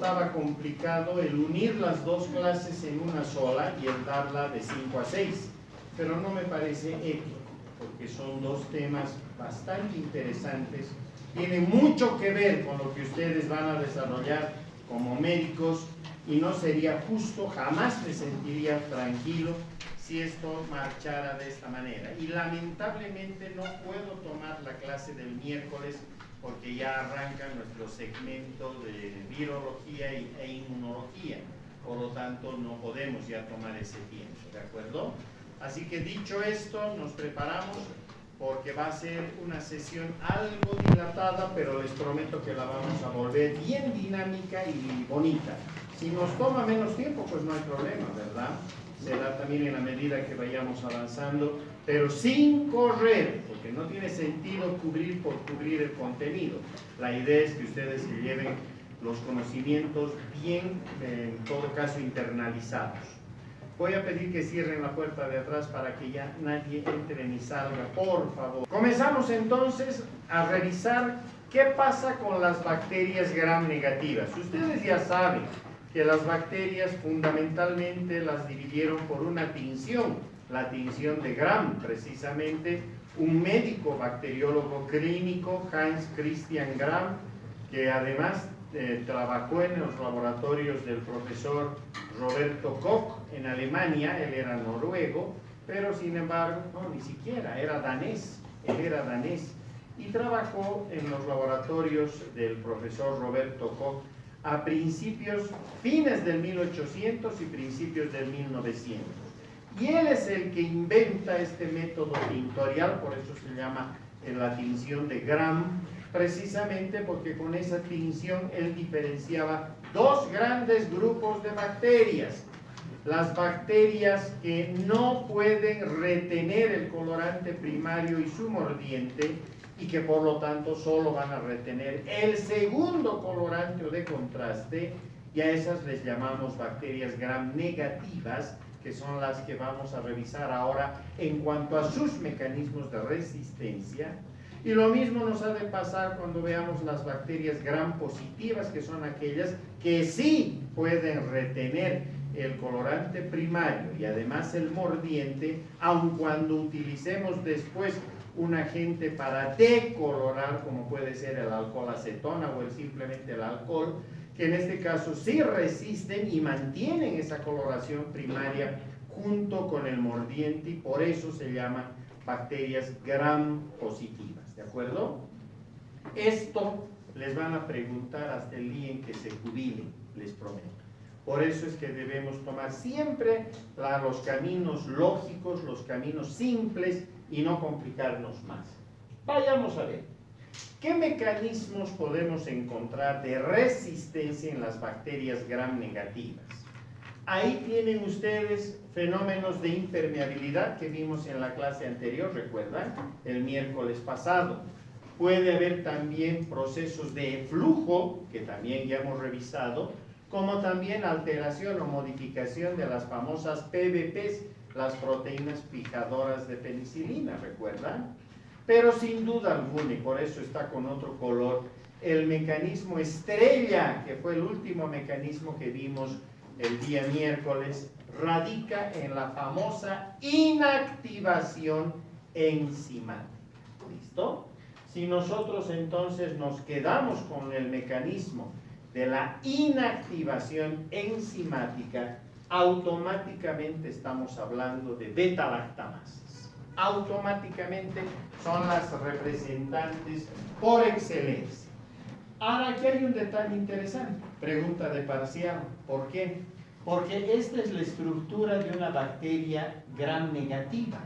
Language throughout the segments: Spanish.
Estaba complicado el unir las dos clases en una sola y el darla de 5 a 6, pero no me parece ético, porque son dos temas bastante interesantes, tiene mucho que ver con lo que ustedes van a desarrollar como médicos y no sería justo, jamás me sentiría tranquilo si esto marchara de esta manera. Y lamentablemente no puedo tomar la clase del miércoles porque ya arranca nuestro segmento de virología e inmunología, por lo tanto no podemos ya tomar ese tiempo, ¿de acuerdo? Así que dicho esto, nos preparamos porque va a ser una sesión algo dilatada, pero les prometo que la vamos a volver bien dinámica y bonita. Si nos toma menos tiempo, pues no hay problema, ¿verdad? Será también en la medida que vayamos avanzando, pero sin correr, porque no tiene sentido cubrir por cubrir el contenido. La idea es que ustedes se lleven los conocimientos bien, en todo caso, internalizados. Voy a pedir que cierren la puerta de atrás para que ya nadie entre ni salga, por favor. Comenzamos entonces a revisar qué pasa con las bacterias gram negativas. Ustedes ya saben que las bacterias fundamentalmente las dividieron por una tinción, la tinción de Gram, precisamente un médico bacteriólogo clínico, Hans Christian Gram, que además trabajó en los laboratorios del profesor Roberto Koch en Alemania. Él era noruego, pero sin embargo, no, ni siquiera, era danés, él era danés, y trabajó en los laboratorios del profesor Roberto Koch a fines del 1800 y principios del 1900. Y él es el que inventa este método tintorial, por eso se llama la tinción de Gram, precisamente porque con esa tinción él diferenciaba dos grandes grupos de bacterias. Las bacterias que no pueden retener el colorante primario y su mordiente, y que por lo tanto solo van a retener el segundo colorante o de contraste, y a esas les llamamos bacterias gram negativas, que son las que vamos a revisar ahora en cuanto a sus mecanismos de resistencia. Y lo mismo nos ha de pasar cuando veamos las bacterias gram positivas, que son aquellas que sí pueden retener el colorante primario y además el mordiente, aun cuando utilicemos después un agente para decolorar, como puede ser el alcohol acetona o simplemente el alcohol, que en este caso sí resisten y mantienen esa coloración primaria junto con el mordiente, y por eso se llaman bacterias gram positivas, ¿de acuerdo? Esto les van a preguntar hasta el día en que se jubilen, les prometo. Por eso es que debemos tomar siempre los caminos lógicos, los caminos simples y no complicarnos más. Vayamos a ver, ¿qué mecanismos podemos encontrar de resistencia en las bacterias gram negativas? Ahí tienen ustedes fenómenos de impermeabilidad que vimos en la clase anterior, ¿recuerdan? El miércoles pasado. Puede haber también procesos de flujo, que también ya hemos revisado, como también alteración o modificación de las famosas PBPs, las proteínas fijadoras de penicilina, ¿recuerdan? Pero sin duda alguna, y por eso está con otro color, el mecanismo estrella, que fue el último mecanismo que vimos el día miércoles, radica en la famosa inactivación enzimática. ¿Listo? Si nosotros entonces nos quedamos con el mecanismo de la inactivación enzimática, automáticamente estamos hablando de beta-lactamasas. Automáticamente son las representantes por excelencia. Ahora, aquí hay un detalle interesante. Pregunta de parcial. ¿Por qué? Porque esta es la estructura de una bacteria gram negativa.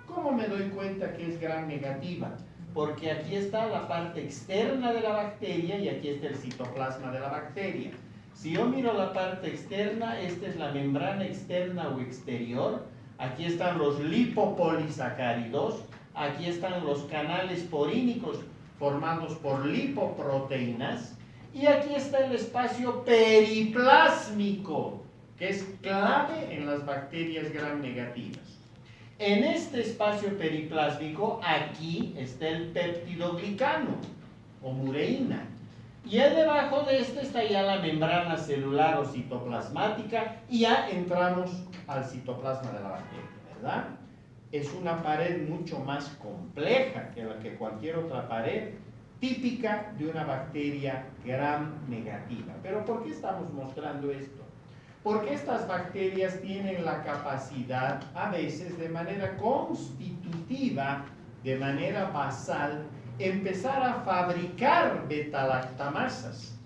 ¿Cómo me doy cuenta que es gram negativa? Porque aquí está la parte externa de la bacteria y aquí está el citoplasma de la bacteria. Si yo miro la parte externa, esta es la membrana externa o exterior. Aquí están los lipopolisacáridos, aquí están los canales porínicos formados por lipoproteínas, y aquí está el espacio periplásmico, que es clave en las bacterias gram negativas. En este espacio periplásmico, aquí está el péptidoglicano o mureína. Y debajo de este está ya la membrana celular o citoplasmática y ya entramos al citoplasma de la bacteria, ¿verdad? Es una pared mucho más compleja que la que cualquier otra pared, típica de una bacteria gram negativa. ¿Pero por qué estamos mostrando esto? Porque estas bacterias tienen la capacidad, a veces de manera constitutiva, de manera basal, empezar a fabricar beta-lactamasas.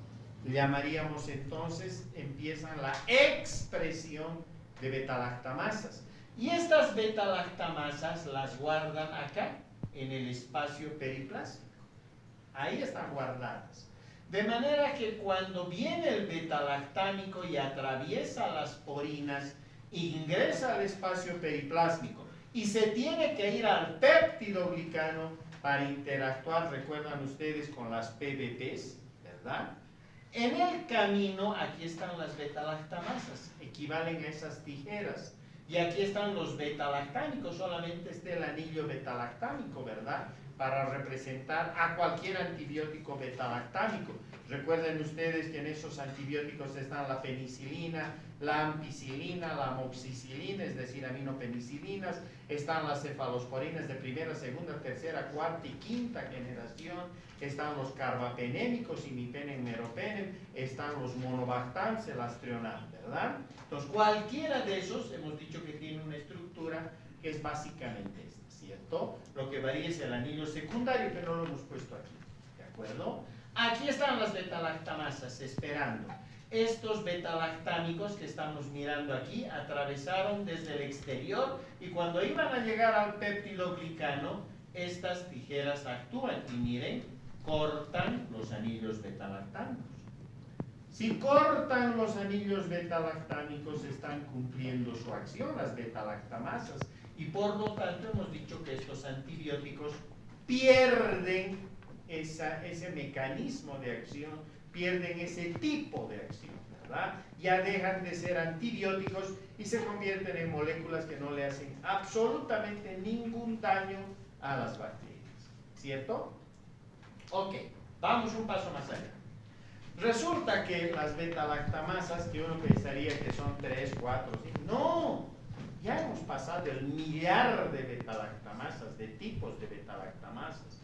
Llamaríamos entonces, empiezan la expresión de beta-lactamasas. Y estas beta-lactamasas las guardan acá, en el espacio periplásmico. Ahí están guardadas. De manera que cuando viene el beta-lactámico y atraviesa las porinas, ingresa al espacio periplásmico y se tiene que ir al péptidoglicano para interactuar, recuerdan ustedes, con las PBPs, ¿verdad? En el camino, aquí están las beta-lactamasas, equivalen a esas tijeras. Y aquí están los beta-lactámicos, solamente está el anillo beta-lactámico, ¿verdad? Para representar a cualquier antibiótico beta-lactámico. Recuerden ustedes que en esos antibióticos están la penicilina, la ampicilina, la amoxicilina, es decir, aminopenicilinas, están las cefalosporinas de primera, segunda, tercera, cuarta y quinta generación, están los carbapenémicos, imipenem, meropenem, están los monobactam, celastrionam, ¿verdad? Entonces, cualquiera de esos, hemos dicho que tiene una estructura que es básicamente esta, ¿cierto? Lo que varía es el anillo secundario, pero no lo hemos puesto aquí, ¿de acuerdo? Aquí están las beta-lactamasas esperando. Estos beta-lactámicos que estamos mirando aquí atravesaron desde el exterior y cuando iban a llegar al péptidoglicano, estas tijeras actúan y miren, cortan los anillos beta-lactámicos. Si cortan los anillos beta-lactámicos, están cumpliendo su acción, las beta-lactamasas, y por lo tanto hemos dicho que estos antibióticos pierden ese mecanismo de acción, pierden ese tipo de acción, ¿verdad? Ya dejan de ser antibióticos y se convierten en moléculas que no le hacen absolutamente ningún daño a las bacterias, ¿cierto? Ok, vamos un paso más allá. Resulta que las beta-lactamasas, que uno pensaría que son 3, 4, 5, no, ya hemos pasado el millar de beta-lactamasas, de tipos de beta-lactamasas.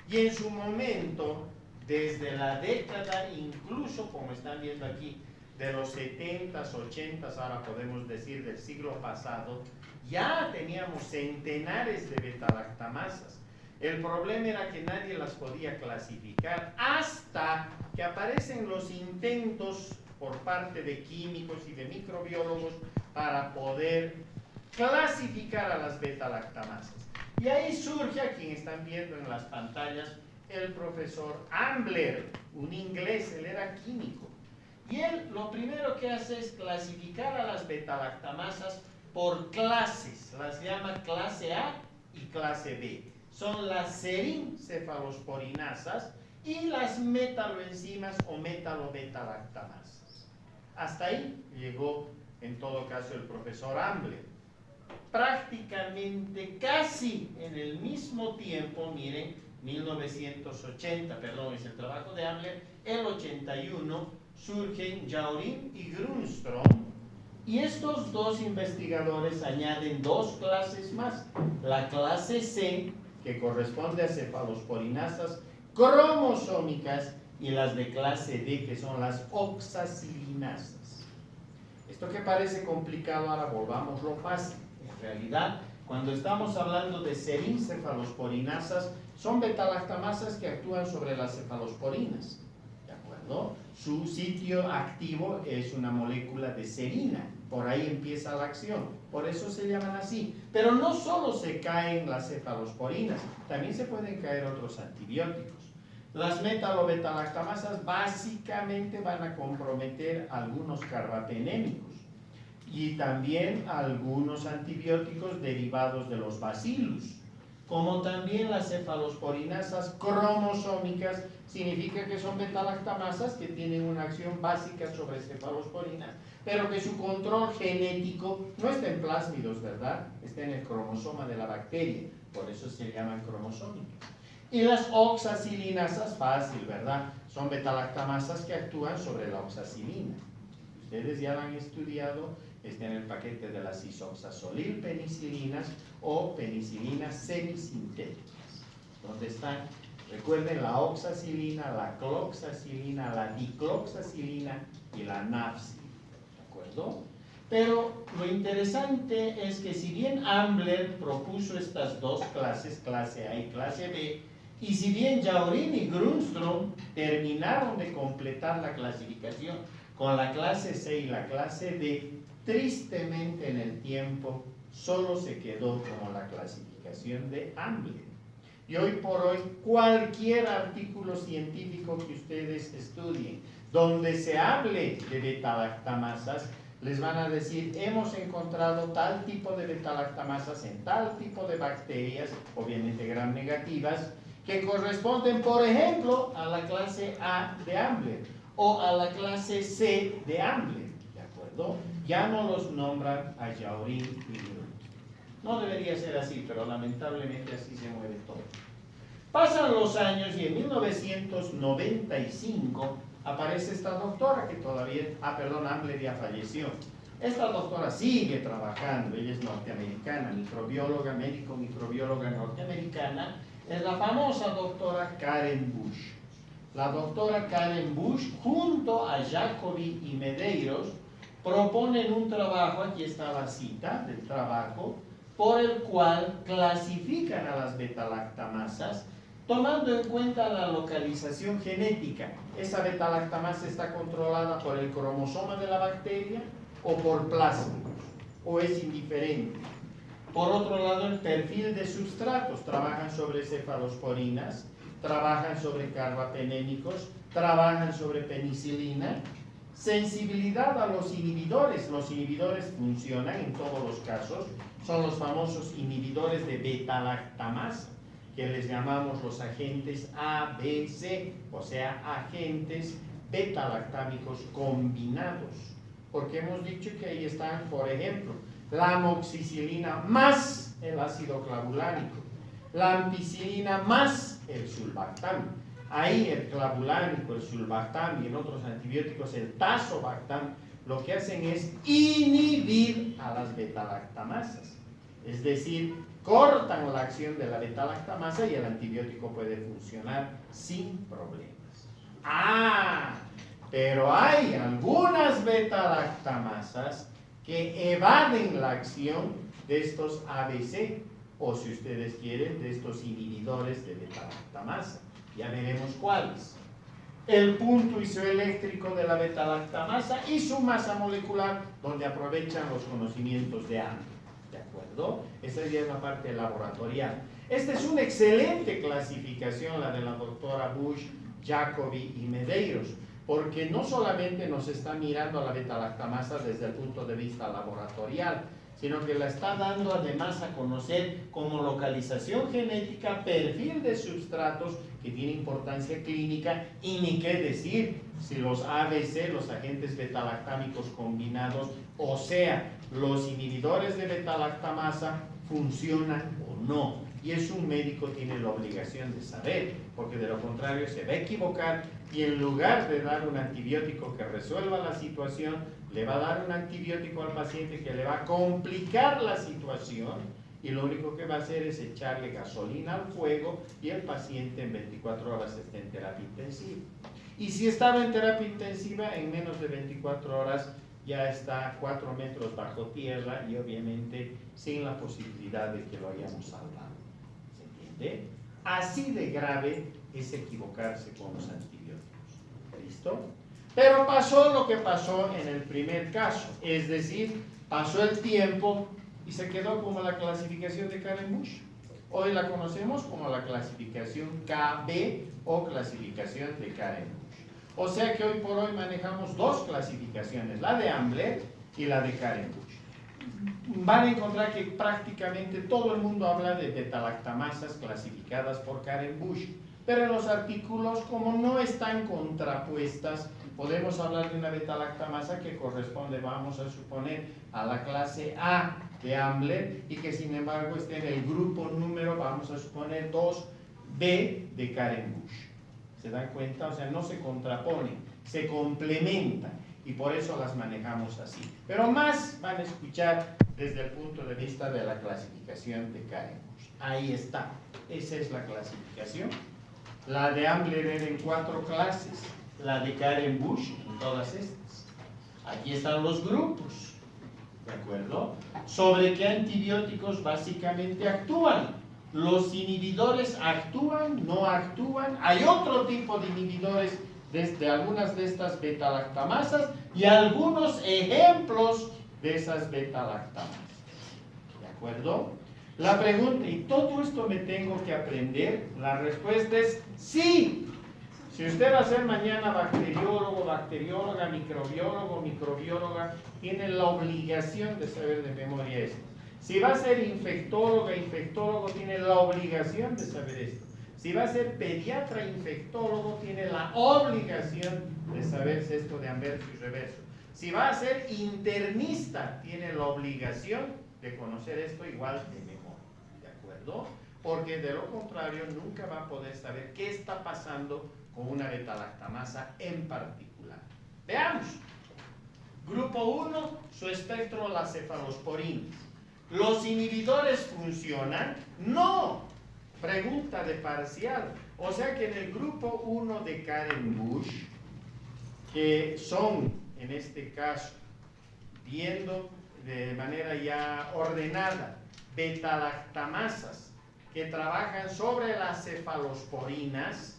Y en su momento, desde la década, incluso como están viendo aquí, de los 70s, 80s, ahora podemos decir del siglo pasado, ya teníamos centenares de beta-lactamasas. El problema era que nadie las podía clasificar hasta que aparecen los intentos por parte de químicos y de microbiólogos para poder clasificar a las beta-lactamasas. Y ahí surge, a quien están viendo en las pantallas, el profesor Ambler, un inglés, él era químico. Y él lo primero que hace es clasificar a las beta-lactamasas por clases, las llama clase A y clase B. Son las serincephalosporinasas y las metaloenzimas o metalo-beta-lactamasas. Hasta ahí llegó, en todo caso, el profesor Ambler. Prácticamente casi en el mismo tiempo, miren, 1980, perdón, es el trabajo de Ambler, el 81, surgen Jauregg y Grundström, y estos dos investigadores añaden dos clases más, la clase C, que corresponde a cefalosporinasas cromosómicas, y las de clase D, que son las oxacilinasas. Esto que parece complicado, ahora volvámoslo fácil. En realidad, cuando estamos hablando de serincephalosporinasas, son beta-lactamasas que actúan sobre las cefalosporinas, ¿de acuerdo? Su sitio activo es una molécula de serina, por ahí empieza la acción, por eso se llaman así. Pero no solo se caen las cefalosporinas, también se pueden caer otros antibióticos. Las metalo-beta-lactamasas básicamente van a comprometer algunos carbapenémicos y también algunos antibióticos derivados de los bacillus, como también las cefalosporinasas cromosómicas, significa que son beta-lactamasas que tienen una acción básica sobre cefalosporinas, pero que su control genético no está en plásmidos, ¿verdad? Está en el cromosoma de la bacteria, por eso se llaman cromosómicas. Y las oxacilinasas, fácil, ¿verdad? Son betalactamasas que actúan sobre la oxacilina. Ustedes ya lo han estudiado, está en el paquete de las isoxazolil penicilinas o penicilinas semisintéticas. ¿Dónde están? Recuerden la oxacilina, la cloxacilina, la dicloxacilina y la nafcilina. ¿De acuerdo? Pero lo interesante es que si bien Ambler propuso estas dos clases, clase A y clase B, y si bien Jauregui y Grundström terminaron de completar la clasificación con la clase C y la clase D, tristemente en el tiempo solo se quedó como la clasificación de Ambler. Y hoy por hoy, cualquier artículo científico que ustedes estudien, donde se hable de betalactamasas, les van a decir, hemos encontrado tal tipo de betalactamasas en tal tipo de bacterias, obviamente gram negativas, que corresponden, por ejemplo, a la clase A de Ambler o a la clase C de Ambler, ¿de acuerdo? Ya no los nombran a Jauregui y Grundström. No debería ser así, pero lamentablemente así se mueve todo. Pasan los años y en 1995 aparece esta doctora que todavía, Ambler ya falleció. Esta doctora sigue trabajando, ella es norteamericana, microbióloga, médico-microbióloga norteamericana, es la famosa doctora Karen Bush. La doctora Karen Bush, junto a Jacobi y Medeiros, proponen un trabajo, aquí está la cita del trabajo, por el cual clasifican a las betalactamasas tomando en cuenta la localización genética. Esa betalactamasa está controlada por el cromosoma de la bacteria o por plásmidos, o es indiferente. Por otro lado, el perfil de substratos, trabajan sobre cefalosporinas, trabajan sobre carbapenémicos, trabajan sobre penicilina. Sensibilidad a los inhibidores funcionan en todos los casos, son los famosos inhibidores de betalactamasa, que les llamamos los agentes ABC, o sea, agentes betalactámicos combinados, porque hemos dicho que ahí están, por ejemplo, la amoxicilina más el ácido clavulánico, la ampicilina más el sulbactam. Ahí el clavulánico, el sulbactam y en otros antibióticos el tazobactam lo que hacen es inhibir a las betalactamasas, es decir, cortan la acción de la betalactamasa y el antibiótico puede funcionar sin problemas. Pero hay algunas betalactamasas que evaden la acción de estos ABC, o si ustedes quieren, de estos inhibidores de betalactamasa. Ya veremos cuáles. El punto isoeléctrico de la betalactamasa y su masa molecular, donde aprovechan los conocimientos de Ambler. ¿De acuerdo? Esa ya es la parte laboratorial. Esta es una excelente clasificación, la de la doctora Bush, Jacobi y Medeiros, porque no solamente nos está mirando a la betalactamasa desde el punto de vista laboratorial, sino que la está dando además a conocer como localización genética, perfil de substratos que tiene importancia clínica, y ni qué decir si los ABC, los agentes betalactámicos combinados, o sea, los inhibidores de betalactamasa, funcionan o no. Y eso un médico tiene la obligación de saber, porque de lo contrario se va a equivocar y en lugar de dar un antibiótico que resuelva la situación, le va a dar un antibiótico al paciente que le va a complicar la situación y lo único que va a hacer es echarle gasolina al fuego y el paciente en 24 horas está en terapia intensiva. Y si estaba en terapia intensiva, en menos de 24 horas ya está 4 metros bajo tierra y obviamente sin la posibilidad de que lo hayamos salvado. ¿Se entiende? Así de grave es equivocarse con los antibióticos. ¿Listo? Pero pasó lo que pasó en el primer caso, es decir, pasó el tiempo y se quedó como la clasificación de Karen Bush. Hoy la conocemos como la clasificación KB o clasificación de Karen Bush. O sea que hoy por hoy manejamos dos clasificaciones, la de Ambler y la de Karen Bush. Van a encontrar que prácticamente todo el mundo habla de betalactamasas clasificadas por Karen Bush, pero en los artículos, como no están contrapuestas, podemos hablar de una betalactamasa que corresponde, vamos a suponer, a la clase A de Ambler y que sin embargo esté en el grupo número, vamos a suponer, 2 B de Karen Bush. ¿Se dan cuenta? O sea, no se contraponen, se complementan y por eso las manejamos así. Pero más van a escuchar desde el punto de vista de la clasificación de Karen Bush. Ahí está, esa es la clasificación. La de Ambler era en 4 clases, la de Karen Bush en todas estas. Aquí están los grupos, ¿de acuerdo? ¿Sobre qué antibióticos básicamente actúan? Los inhibidores actúan, no actúan. Hay otro tipo de inhibidores desde algunas de estas beta-lactamasas y algunos ejemplos de esas beta-lactamasas. ¿De acuerdo? La pregunta, ¿y todo esto me tengo que aprender? La respuesta es sí. Si usted va a ser mañana bacteriólogo, bacterióloga, microbiólogo, microbióloga, tiene la obligación de saber de memoria esto. Si va a ser infectóloga, infectólogo, tiene la obligación de saber esto. Si va a ser pediatra, infectólogo, tiene la obligación de saberse esto de anverso y reverso. Si va a ser internista, tiene la obligación de conocer esto igual de memoria. ¿De acuerdo? Porque de lo contrario nunca va a poder saber qué está pasando con una beta-lactamasa en particular. Veamos. Grupo 1, su espectro, las cefalosporinas. ¿Los inhibidores funcionan? No. Pregunta de parcial. O sea que en el grupo 1 de Karen Bush, que son, en este caso, viendo de manera ya ordenada, beta-lactamasas que trabajan sobre las cefalosporinas,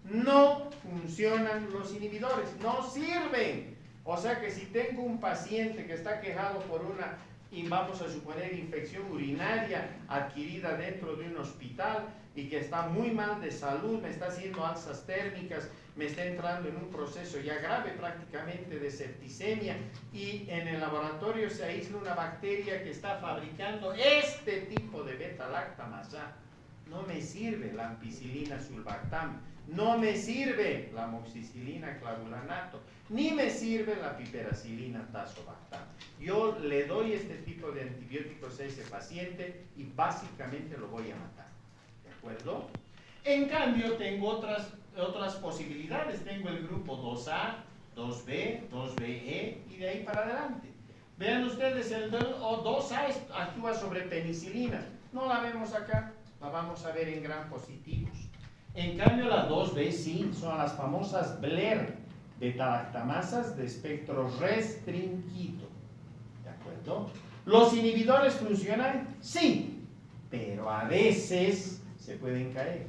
no funcionan los inhibidores, no sirven. O sea que si tengo un paciente que está quejado por una, y vamos a suponer, infección urinaria adquirida dentro de un hospital y que está muy mal de salud, me está haciendo alzas térmicas, me está entrando en un proceso ya grave prácticamente de septicemia y en el laboratorio se aísla una bacteria que está fabricando este tipo de beta-lactamasa. No me sirve la ampicilina sulbactam, no me sirve la amoxicilina clavulanato, ni me sirve la piperacilina tazobactam. Yo le doy este tipo de antibióticos a ese paciente y básicamente lo voy a matar. ¿De acuerdo? En cambio, tengo otras posibilidades. Tengo el grupo 2A, 2B, 2BE y de ahí para adelante. Vean ustedes, el 2A actúa sobre penicilina. No la vemos acá, la vamos a ver en gran positivos. En cambio, la 2B sí, son las famosas Blair, beta-lactamasas de espectro restringido. ¿De acuerdo? ¿Los inhibidores funcionan? Sí, pero a veces se pueden caer.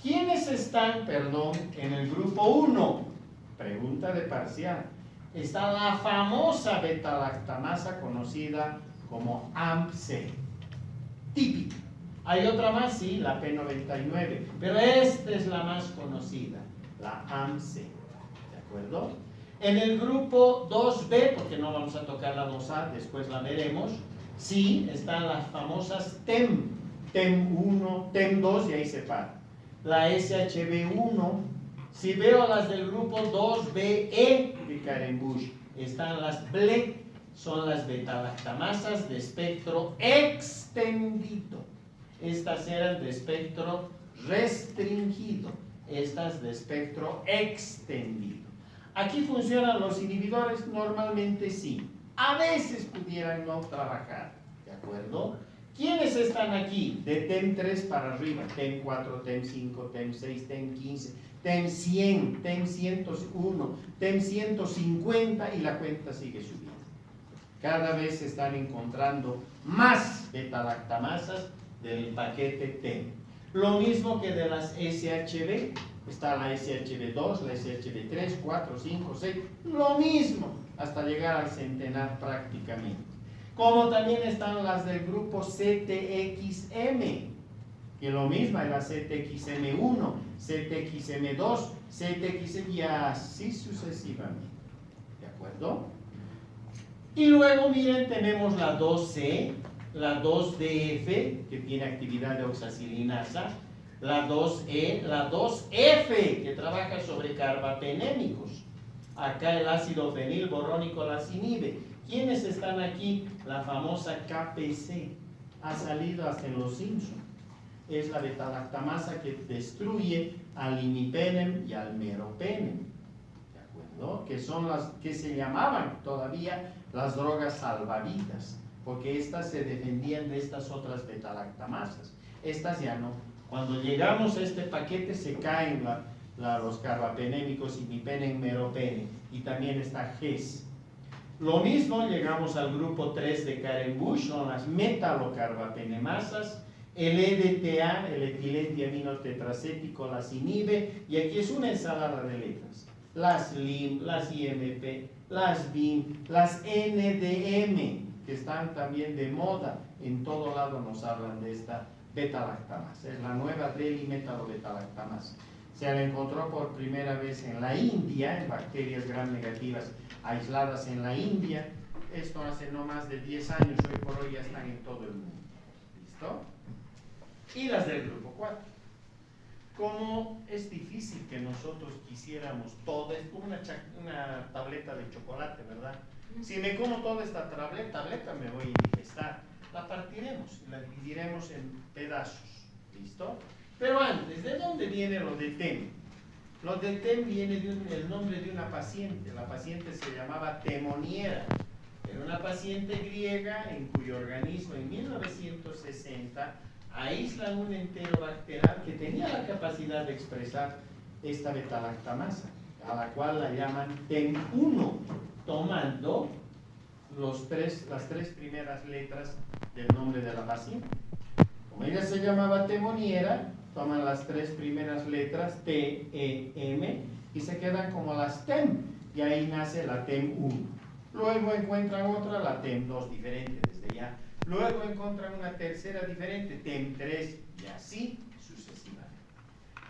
¿Quiénes están, en el grupo 1? Pregunta de parcial. Está la famosa beta-lactamasa conocida como AMP-C, típica. Hay otra más, sí, la P99, pero esta es la más conocida, la AMP-C. ¿De acuerdo? En el grupo 2B, porque no vamos a tocar la 2A, después la veremos, sí, están las famosas TEM, TEM1, TEM2 y ahí se para. La SHB1, si veo las del grupo 2BE de Karen Bush, están las BLE, son las beta-lactamasas de espectro extendido. Estas eran de espectro restringido, estas de espectro extendido. ¿Aquí funcionan los inhibidores? Normalmente sí. A veces pudieran no trabajar, ¿de acuerdo? ¿Quiénes están aquí? De TEM3 para arriba, TEM4, TEM5, TEM6, TEM15, TEM100, TEM101, TEM150 y la cuenta sigue subiendo. Cada vez se están encontrando más beta-lactamasas del paquete TEM. Lo mismo que de las SHB, está la SHB2, la SHB3, 4, 5, 6, lo mismo, hasta llegar al centenar prácticamente. Como también están las del grupo CTXM, que lo mismo es la CTXM1, CTXM2, CTXM y así sucesivamente. ¿De acuerdo? Y luego, miren, tenemos la 2C, la 2DF, que tiene actividad de oxacilinasa, la 2E, la 2F, que trabaja sobre carbapenémicos. Acá el ácido fenilborrónico las inhibe. ¿Quiénes están aquí? La famosa KPC, ha salido hasta en Los Simpsons. es la beta-lactamasa que destruye al imipenem y al meropenem, ¿de acuerdo? Que son las que se llamaban todavía las drogas salvavidas, porque estas se defendían de estas otras beta-lactamasas. Estas ya no. Cuando llegamos a este paquete se caen los carbapenémicos, imipenem, meropenem, y también está GES. Lo mismo, llegamos al grupo 3 de Karen Bush, son las metalocarbapenemasas. El EDTA, el etilentiaminotetracético, las inhibe, y aquí es una ensalada de letras. Las LIM, las IMP, las BIM, las NDM, que están también de moda, en todo lado nos hablan de esta beta-lactamasa, es la nueva delimetalobeta-lactamasa. Se la encontró por primera vez en la India, en bacterias gram negativas aisladas en la India. Esto hace no más de 10 años, hoy por hoy ya están en todo el mundo. ¿Listo? Y las del grupo 4. Como es difícil que nosotros quisiéramos todo, es como una tableta de chocolate, ¿verdad? Si me como toda esta tableta me voy a indigestar. La partiremos, la dividiremos en pedazos. ¿Listo? Pero antes, ¿de dónde viene lo de TEM? Lo de TEM viene del nombre de una paciente. La paciente se llamaba Temoniera. Era una paciente griega en cuyo organismo en 1960 aíslan un enterobacterial que tenía la capacidad de expresar esta beta-lactamasa, a la cual la llaman TEM1, tomando las tres primeras letras del nombre de la paciente. Como ella se llamaba Temoniera, toman las tres primeras letras T, E, M y se quedan como las TEM, y ahí nace la TEM1. Luego encuentran otra, la TEM2, diferente desde ya. Luego encuentran una tercera diferente, TEM3, y así sucesivamente.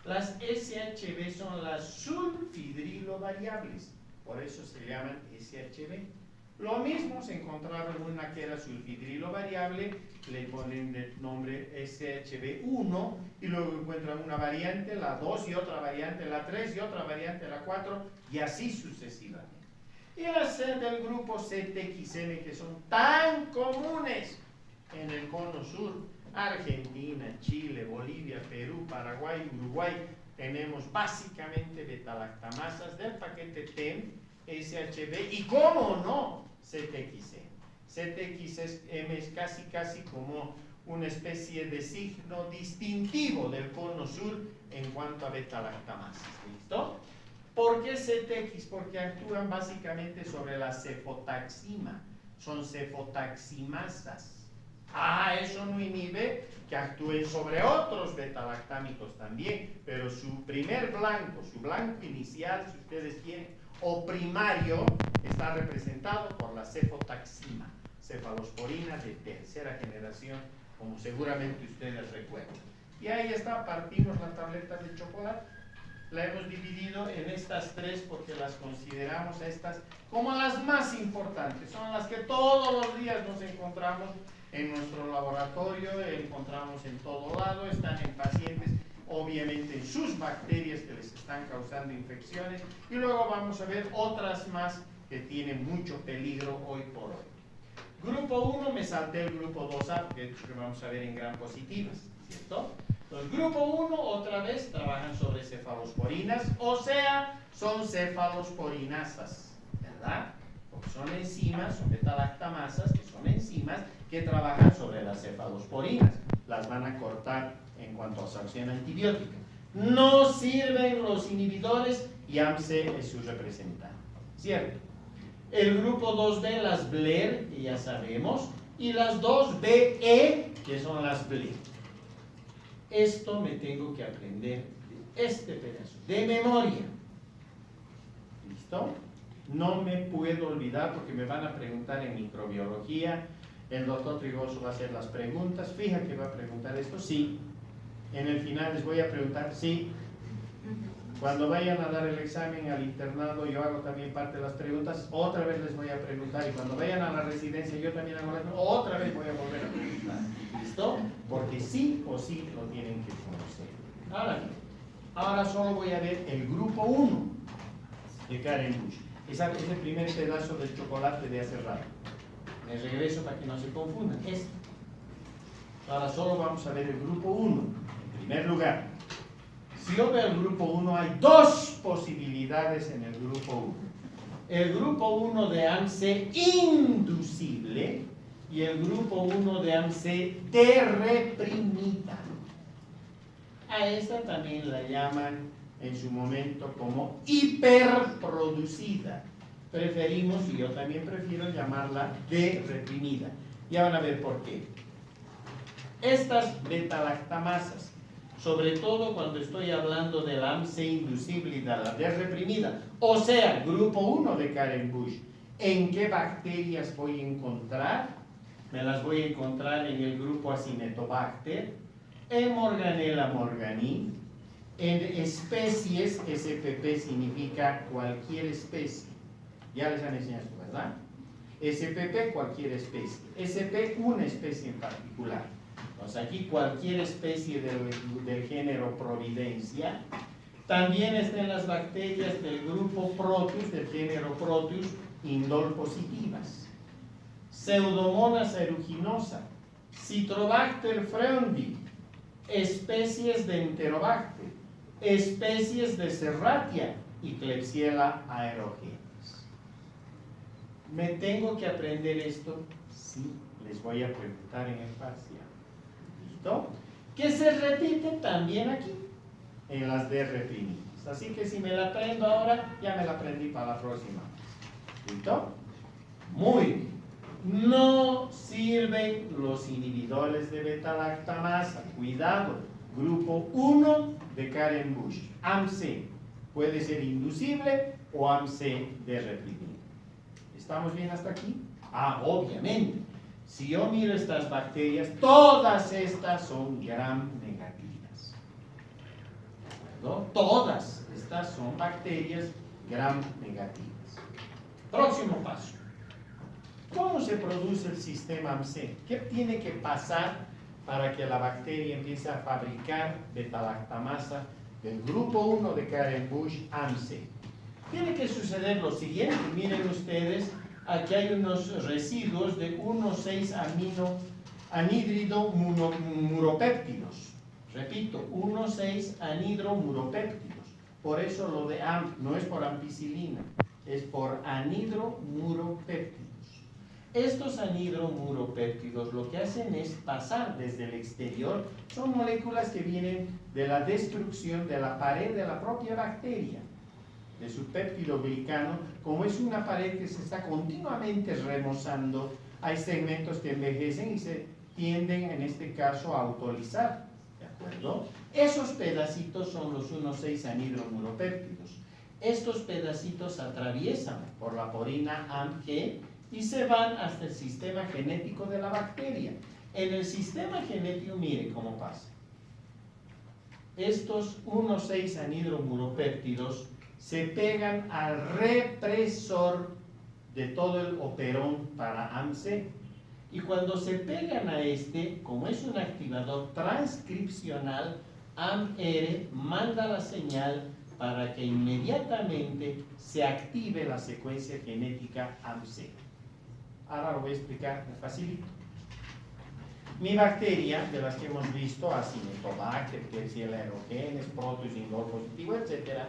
Las SHB son las sulfidrilovariables, por eso se llaman SHB. Lo mismo se encontraron una que era sulfidrilovariable, le ponen de nombre SHB1, y luego encuentran una variante, la 2 y otra variante, la 3 y otra variante, la 4, y así sucesivamente. Y las del grupo ZXM, que son tan comunes en el cono sur, Argentina, Chile, Bolivia, Perú, Paraguay, Uruguay, tenemos básicamente beta-lactamasas del paquete TEM, SHB y, cómo no, ZXM. ZXM es casi como una especie de signo distintivo del cono sur en cuanto a beta-lactamasas. ¿Listo? ¿Por qué ZX? Porque actúan básicamente sobre la cefotaxima. Son cefotaximasas. Eso no inhibe que actúen sobre otros beta-lactámicos también, pero su primer blanco, su blanco inicial, si ustedes quieren, o primario, está representado por la cefotaxima, cefalosporina de tercera generación, como seguramente ustedes recuerdan. Y ahí está, partimos la tableta de chocolate. La hemos dividido en estas tres porque las consideramos estas como las más importantes. Son las que todos los días nos encontramos en nuestro laboratorio, encontramos en todo lado, están en pacientes, obviamente en sus bacterias que les están causando infecciones, y luego vamos a ver otras más que tienen mucho peligro hoy por hoy. Grupo 1, me salté el grupo 2A, que vamos a ver en gram positivas, ¿cierto? Entonces, grupo 1, otra vez, trabajan sobre cefalosporinas, o sea, son cefalosporinasas, ¿verdad? Porque son enzimas, son beta-lactamasas, que son enzimas que trabajan sobre las cefalosporinas. Las van a cortar en cuanto a su acción antibiótica. No sirven los inhibidores y AMC es su representante, ¿cierto? El grupo 2B, las BLER, que ya sabemos, y las 2BE, que son las BLER. Esto me tengo que aprender de este pedazo, de memoria. ¿Listo? No me puedo olvidar porque me van a preguntar en microbiología. El doctor Trigoso va a hacer las preguntas. Fija que va a preguntar esto, sí. En el final les voy a preguntar, sí. Cuando vayan a dar el examen al internado, yo hago también parte de las preguntas. Otra vez les voy a preguntar. Y cuando vayan a la residencia, yo también hago la pregunta. Otra vez voy a volver a preguntar. ¿Listo? Porque sí o sí lo tienen que conocer. Ahora solo voy a ver el grupo 1 de Karen Bush. Es el primer pedazo del chocolate de hace rato. Me regreso para que no se confundan. Ahora solo vamos a ver el grupo 1. En primer lugar, si yo veo el grupo 1, hay dos posibilidades en el grupo 1. El grupo 1 de AMC inducible y el grupo 1 de AMC de reprimida. A esta también la llaman en su momento como hiperproducida. Preferimos, y yo también prefiero llamarla de reprimida. Ya van a ver por qué. Estas beta-lactamasas, sobre todo cuando estoy hablando de la AMC inducible y de la de reprimida, o sea, grupo 1 de Karen Bush, ¿en qué bacterias voy a encontrar? Me las voy a encontrar en el grupo Acinetobacter, en Morganella morgani, en especies, SPP significa cualquier especie. Ya les han enseñado esto, ¿verdad? SPP, cualquier especie. SP, una especie en particular. Entonces aquí cualquier especie del género Providencia. También están las bacterias del grupo Proteus, del género Proteus, indol positivas. Pseudomonas aeruginosa, Citrobacter freundii, especies de Enterobacter, especies de Serratia y Klebsiella aerogenes. ¿Me tengo que aprender esto? Sí, les voy a preguntar en el parcial. ¿Listo? Que se repite también aquí, en las D reprimidas. Así que si me la aprendo ahora, ya me la aprendí para la próxima. ¿Listo? Muy bien. No sirven los inhibidores de beta-lactamasa. Cuidado. Grupo 1 de Karen Bush. AMC. Puede ser inducible o AMC de reprimida. ¿Estamos bien hasta aquí? Ah, obviamente. Si yo miro estas bacterias, todas estas son gram negativas. ¿No? Todas estas son bacterias gram negativas. Próximo paso. ¿Cómo se produce el sistema AMC? ¿Qué tiene que pasar para que la bacteria empiece a fabricar beta-lactamasa del grupo 1 de Karen Bush AMC? Tiene que suceder lo siguiente. Miren ustedes, aquí hay unos residuos de 1,6 anhidromuropéptidos. Repito, 1,6 anhidromuropéptidos. Por eso lo de AMP no es por ampicilina, es por anhidromuropéptidos. Estos anhidromuropéptidos lo que hacen es pasar desde el exterior. Son moléculas que vienen de la destrucción de la pared de la propia bacteria, de su péptido glicano. Como es una pared que se está continuamente remozando, hay segmentos que envejecen y se tienden, en este caso, a autolizar. ¿De acuerdo? Esos pedacitos son los 1,6 anhidromuropéptidos. Estos pedacitos atraviesan por la porina AMG y se van hasta el sistema genético de la bacteria. En el sistema genético, mire cómo pasa. Estos 1,6 anhidromuropéptidos se pegan al represor de todo el operón para AMC. Y cuando se pegan a este, como es un activador transcripcional, AMR manda la señal para que inmediatamente se active la secuencia genética AMC. Ahora lo voy a explicar, me facilito. Mi bacteria, de las que hemos visto, Acinetobacter, Klebsiella aerogenes, Proteus indol positivo, etc.,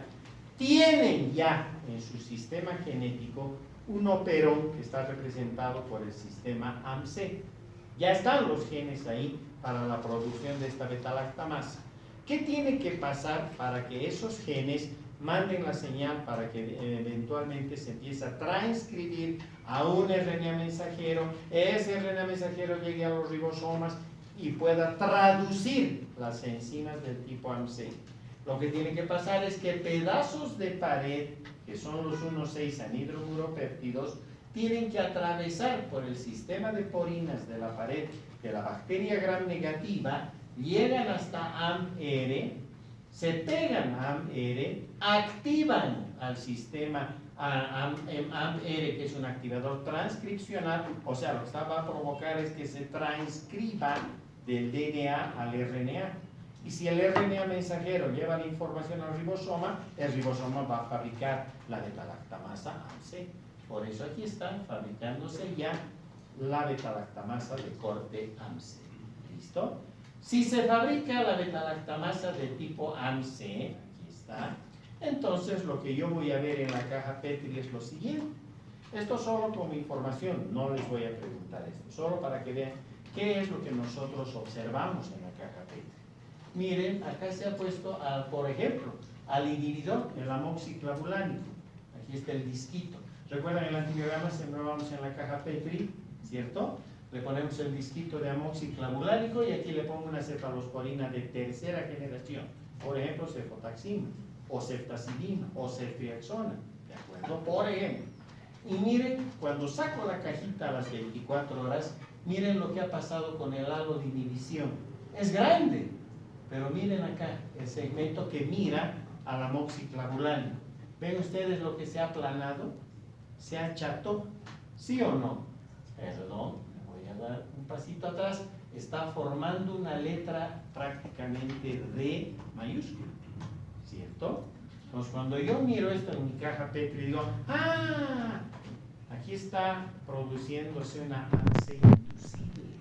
tienen ya en su sistema genético un operón que está representado por el sistema AMC. Ya están los genes ahí para la producción de esta beta-lactamasa. ¿Qué tiene que pasar para que esos genes manden la señal para que eventualmente se empiece a transcribir a un RNA mensajero, ese RNA mensajero llegue a los ribosomas y pueda traducir las enzimas del tipo AMC? Lo que tiene que pasar es que pedazos de pared, que son los 1,6 anhidromuropéptidos, tienen que atravesar por el sistema de porinas de la pared de la bacteria gram negativa, llegan hasta AMR, se pegan a AMR, activan al sistema AMR, que es un activador transcripcional, o sea, lo que va a provocar es que se transcriba del DNA al RNA. Y si el RNA mensajero lleva la información al ribosoma, el ribosoma va a fabricar la beta-lactamasa AMC. Por eso aquí está fabricándose ya la beta-lactamasa de corte AMC. ¿Listo? Si se fabrica la beta-lactamasa de tipo AMC, aquí está, entonces lo que yo voy a ver en la caja Petri es lo siguiente. Esto solo como información, no les voy a preguntar esto, solo para que vean qué es lo que nosotros observamos en la caja Petri. Miren, acá se ha puesto, por ejemplo, al inhibidor, el amoxiclavulánico. Aquí está el disquito. ¿Recuerdan el antibiograma? Siempre vamos en la caja Petri, ¿cierto? Le ponemos el disquito de amoxiclavulánico y aquí le pongo una cefalosporina de tercera generación. Por ejemplo, cefotaxima, o ceftazidima, o ceftriaxona. ¿De acuerdo? Por ejemplo. Y miren, cuando saco la cajita a las 24 horas, miren lo que ha pasado con el halo de inhibición. Es grande, pero miren acá, el segmento que mira al amoxiclavulánico. ¿Ven ustedes lo que se ha aplanado? ¿Se acható? ¿Sí o no? Perdón, me voy a dar un pasito atrás. Está formando una letra prácticamente D mayúscula, ¿cierto? Entonces, cuando yo miro esto en mi caja Petri, digo, ¡ah! Aquí está produciéndose una AMC inducible.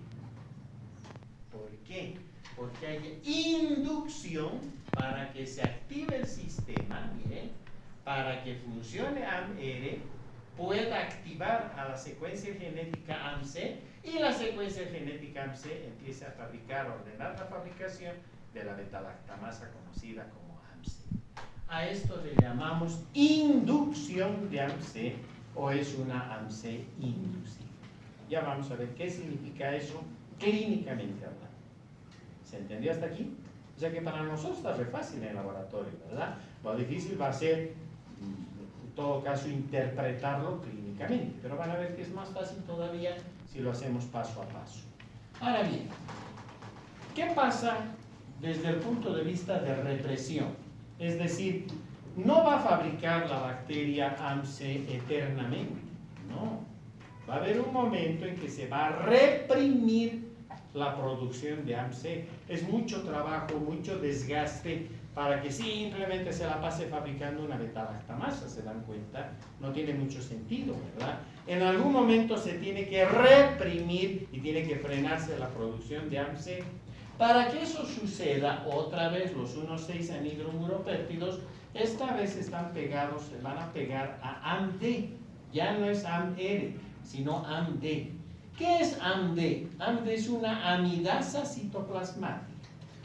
¿Por qué? Porque hay inducción para que se active el sistema, miren, para que funcione AMR, pueda activar a la secuencia genética AMC y la secuencia genética AMC empiece a fabricar, ordenar la fabricación de la beta-lactamasa conocida como AMC. A esto le llamamos inducción de AMC o es una AMC inducible. Ya vamos a ver qué significa eso clínicamente hablando. ¿Se entendió hasta aquí? O sea que para nosotros está re fácil en el laboratorio, ¿verdad? Lo difícil va a ser, en todo caso, interpretarlo clínicamente, pero van a ver que es más fácil todavía si lo hacemos paso a paso. Ahora bien, ¿qué pasa desde el punto de vista de represión? Es decir, no va a fabricar la bacteria AMC eternamente, no. Va a haber un momento en que se va a reprimir la producción de AMC. Es mucho trabajo, mucho desgaste para que simplemente se la pase fabricando una beta-lactamasa, ¿se dan cuenta? No tiene mucho sentido, ¿verdad? En algún momento se tiene que reprimir y tiene que frenarse la producción de AMC. Para que eso suceda, otra vez los 1,6 anhidromuropéptidos esta vez están pegados, se van a pegar a AMD. Ya no es AMR, sino AMD. ¿Qué es AMD? AMD es una amidasa citoplasmática.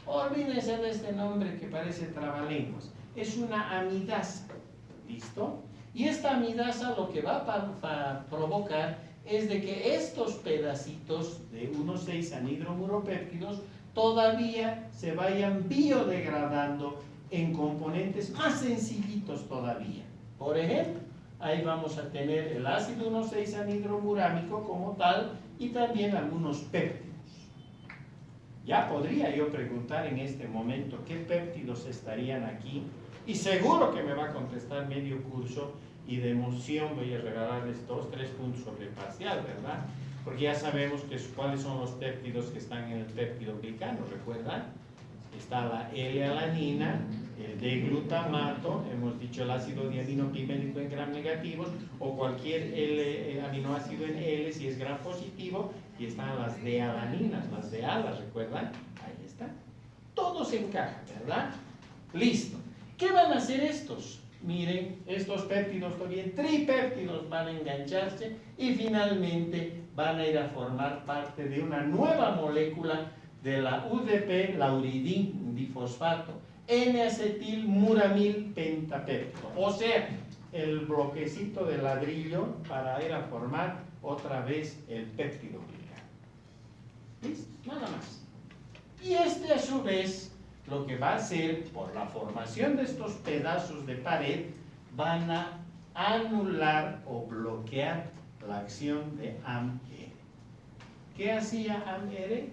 Olvídense de este nombre que parece trabalenguas. Es una amidasa. ¿Listo? Y esta amidasa lo que va a provocar es de que estos pedacitos de 1,6 anhidromuropéptidos todavía se vayan biodegradando en componentes más sencillitos todavía. Por ejemplo, ahí vamos a tener el ácido 1,6 anhidromurámico como tal y también algunos péptidos. Ya podría yo preguntar en este momento qué péptidos estarían aquí y seguro que me va a contestar medio curso y de emoción voy a regalarles 3 puntos sobre el parcial, ¿verdad? Porque ya sabemos cuáles son los péptidos que están en el péptido glicano, ¿recuerdan? Está la L-alanina, el D-glutamato, hemos dicho el ácido diaminopiménico en gram negativos o cualquier aminoácido en L si es gram positivo, y están las D-alaninas, las D-alas, ¿recuerdan? Ahí está. Todos encajan, ¿verdad? Listo. ¿Qué van a hacer estos? Miren, estos péptidos también, tripéptidos, van a engancharse y finalmente van a ir a formar parte de una nueva molécula de la UDP lauridin difosfato, N-acetilmuramil pentapéptido, o sea, el bloquecito de ladrillo para ir a formar otra vez el péptido glicano. ¿Listo? Nada más. Y este a su vez lo que va a hacer, por la formación de estos pedazos de pared, van a anular o bloquear la acción de AMR. ¿Qué hacía AMR?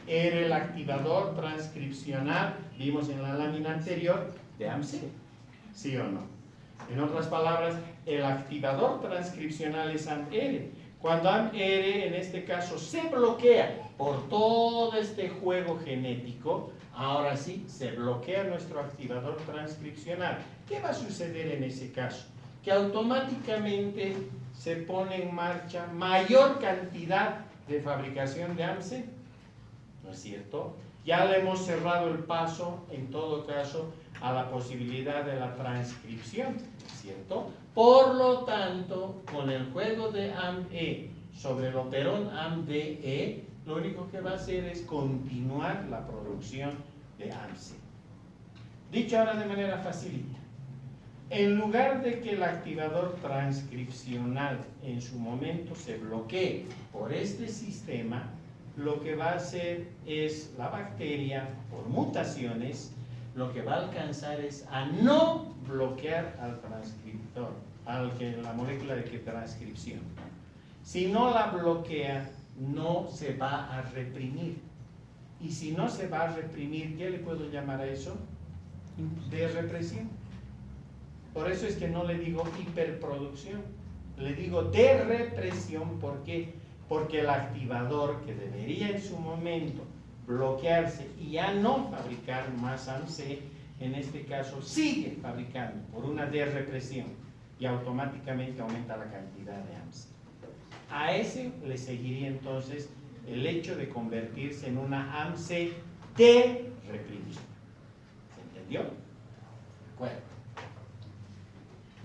Era el activador transcripcional, vimos en la lámina anterior, de AMC, ¿sí o no? En otras palabras, el activador transcripcional es AMR. Cuando AMR, en este caso, se bloquea por todo este juego genético, ahora sí, se bloquea nuestro activador transcripcional. ¿Qué va a suceder en ese caso? Que automáticamente se pone en marcha mayor cantidad de fabricación de AMC. ¿no es cierto? Ya le hemos cerrado el paso, en todo caso, a la posibilidad de la transcripción, ¿cierto? Por lo tanto, con el juego de AME sobre el operón AMDE, lo único que va a hacer es continuar la producción de AMC. Dicho ahora de manera facilita, en lugar de que el activador transcripcional en su momento se bloquee por este sistema, lo que va a hacer es la bacteria, por mutaciones, lo que va a alcanzar es a no bloquear al transcriptor, la molécula de transcripción. Si no la bloquea, no se va a reprimir. Y si no se va a reprimir, ¿qué le puedo llamar a eso? De represión. Por eso es que no le digo hiperproducción, le digo de represión. ¿Por qué? Porque el activador, que debería en su momento bloquearse y ya no fabricar más AMC, en este caso sigue fabricando por una de-represión y automáticamente aumenta la cantidad de AMC. A ese le seguiría entonces el hecho de convertirse en una AMC de-reprimida. ¿Se entendió? Bueno.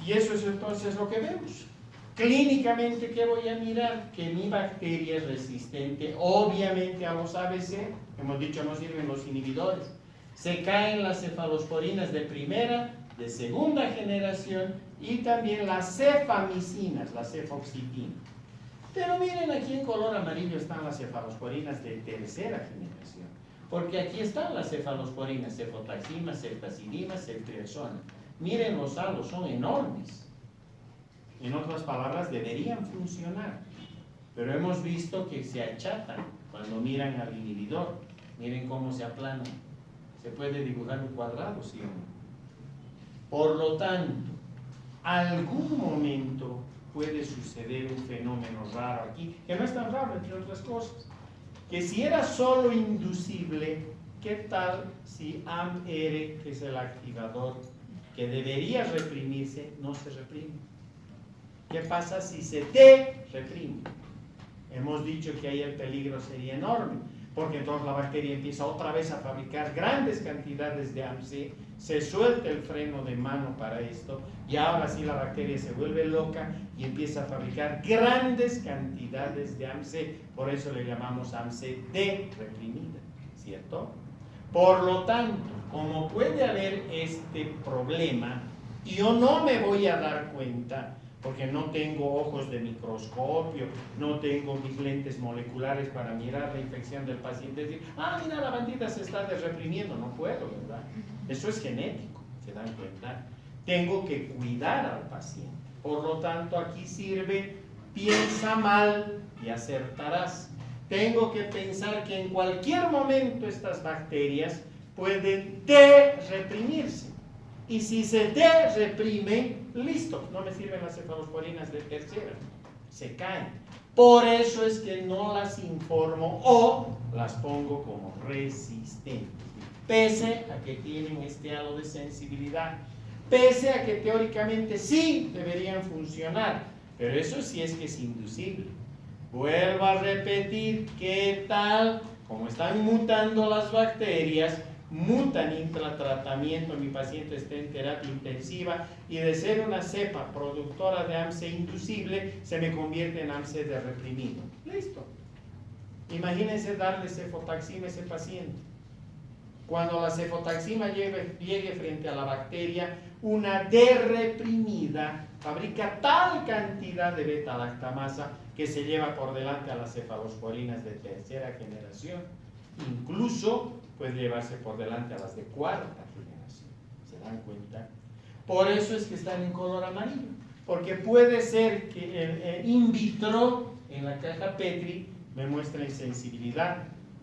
Y eso es entonces lo que vemos. Clínicamente, ¿qué voy a mirar? Que mi bacteria es resistente, obviamente, a los ABC. Hemos dicho, no sirven los inhibidores. Se caen las cefalosporinas de primera, de segunda generación y también las cefamicinas, la cefoxitina. Pero miren, aquí en color amarillo están las cefalosporinas de tercera generación. Porque aquí están las cefalosporinas, cefotaxima, ceftazidima, ceftriaxona. Miren, los halos son enormes. En otras palabras, deberían funcionar, pero hemos visto que se achatan cuando miran al inhibidor. Miren cómo se aplanan. Se puede dibujar un cuadrado, ¿sí o no? Por lo tanto, algún momento puede suceder un fenómeno raro aquí, que no es tan raro, entre otras cosas, que si era solo inducible, ¿qué tal si AMR, que es el activador que debería reprimirse, no se reprime? ¿Qué pasa si se reprime? Hemos dicho que ahí el peligro sería enorme, porque entonces la bacteria empieza otra vez a fabricar grandes cantidades de AMC, se suelta el freno de mano para esto, y ahora sí la bacteria se vuelve loca y empieza a fabricar grandes cantidades de AMC, por eso le llamamos AMC de-reprimida, ¿cierto? Por lo tanto, como puede haber este problema, y yo no me voy a dar cuenta, porque no tengo ojos de microscopio, no tengo mis lentes moleculares para mirar la infección del paciente y decir, mira, la bandita se está desreprimiendo. No puedo, ¿verdad? Eso es genético, ¿se dan cuenta? Tengo que cuidar al paciente. Por lo tanto, aquí sirve, piensa mal y acertarás. Tengo que pensar que en cualquier momento estas bacterias pueden de-reprimirse. Y si se de-reprime, listo, no me sirven las cefalosporinas de tercera, se caen. Por eso es que no las informo o las pongo como resistentes, pese a que tienen este halo de sensibilidad, pese a que teóricamente sí deberían funcionar, pero eso sí es que es inducible. Vuelvo a repetir, ¿qué tal? Como están mutando las bacterias, mutan intratratamiento, mi paciente está en terapia intensiva y de ser una cepa productora de AMC inducible se me convierte en AMC de reprimido. Listo. Imagínense darle cefotaxima a ese paciente. Cuando la cefotaxima llegue frente a la bacteria, una de-reprimida fabrica tal cantidad de beta-lactamasa que se lleva por delante a las cefalosporinas de tercera generación. Incluso puede llevarse por delante a las de cuarta generación. ¿Se dan cuenta? Por eso es que están en color amarillo. Porque puede ser que el in vitro, en la caja Petri, me muestre insensibilidad.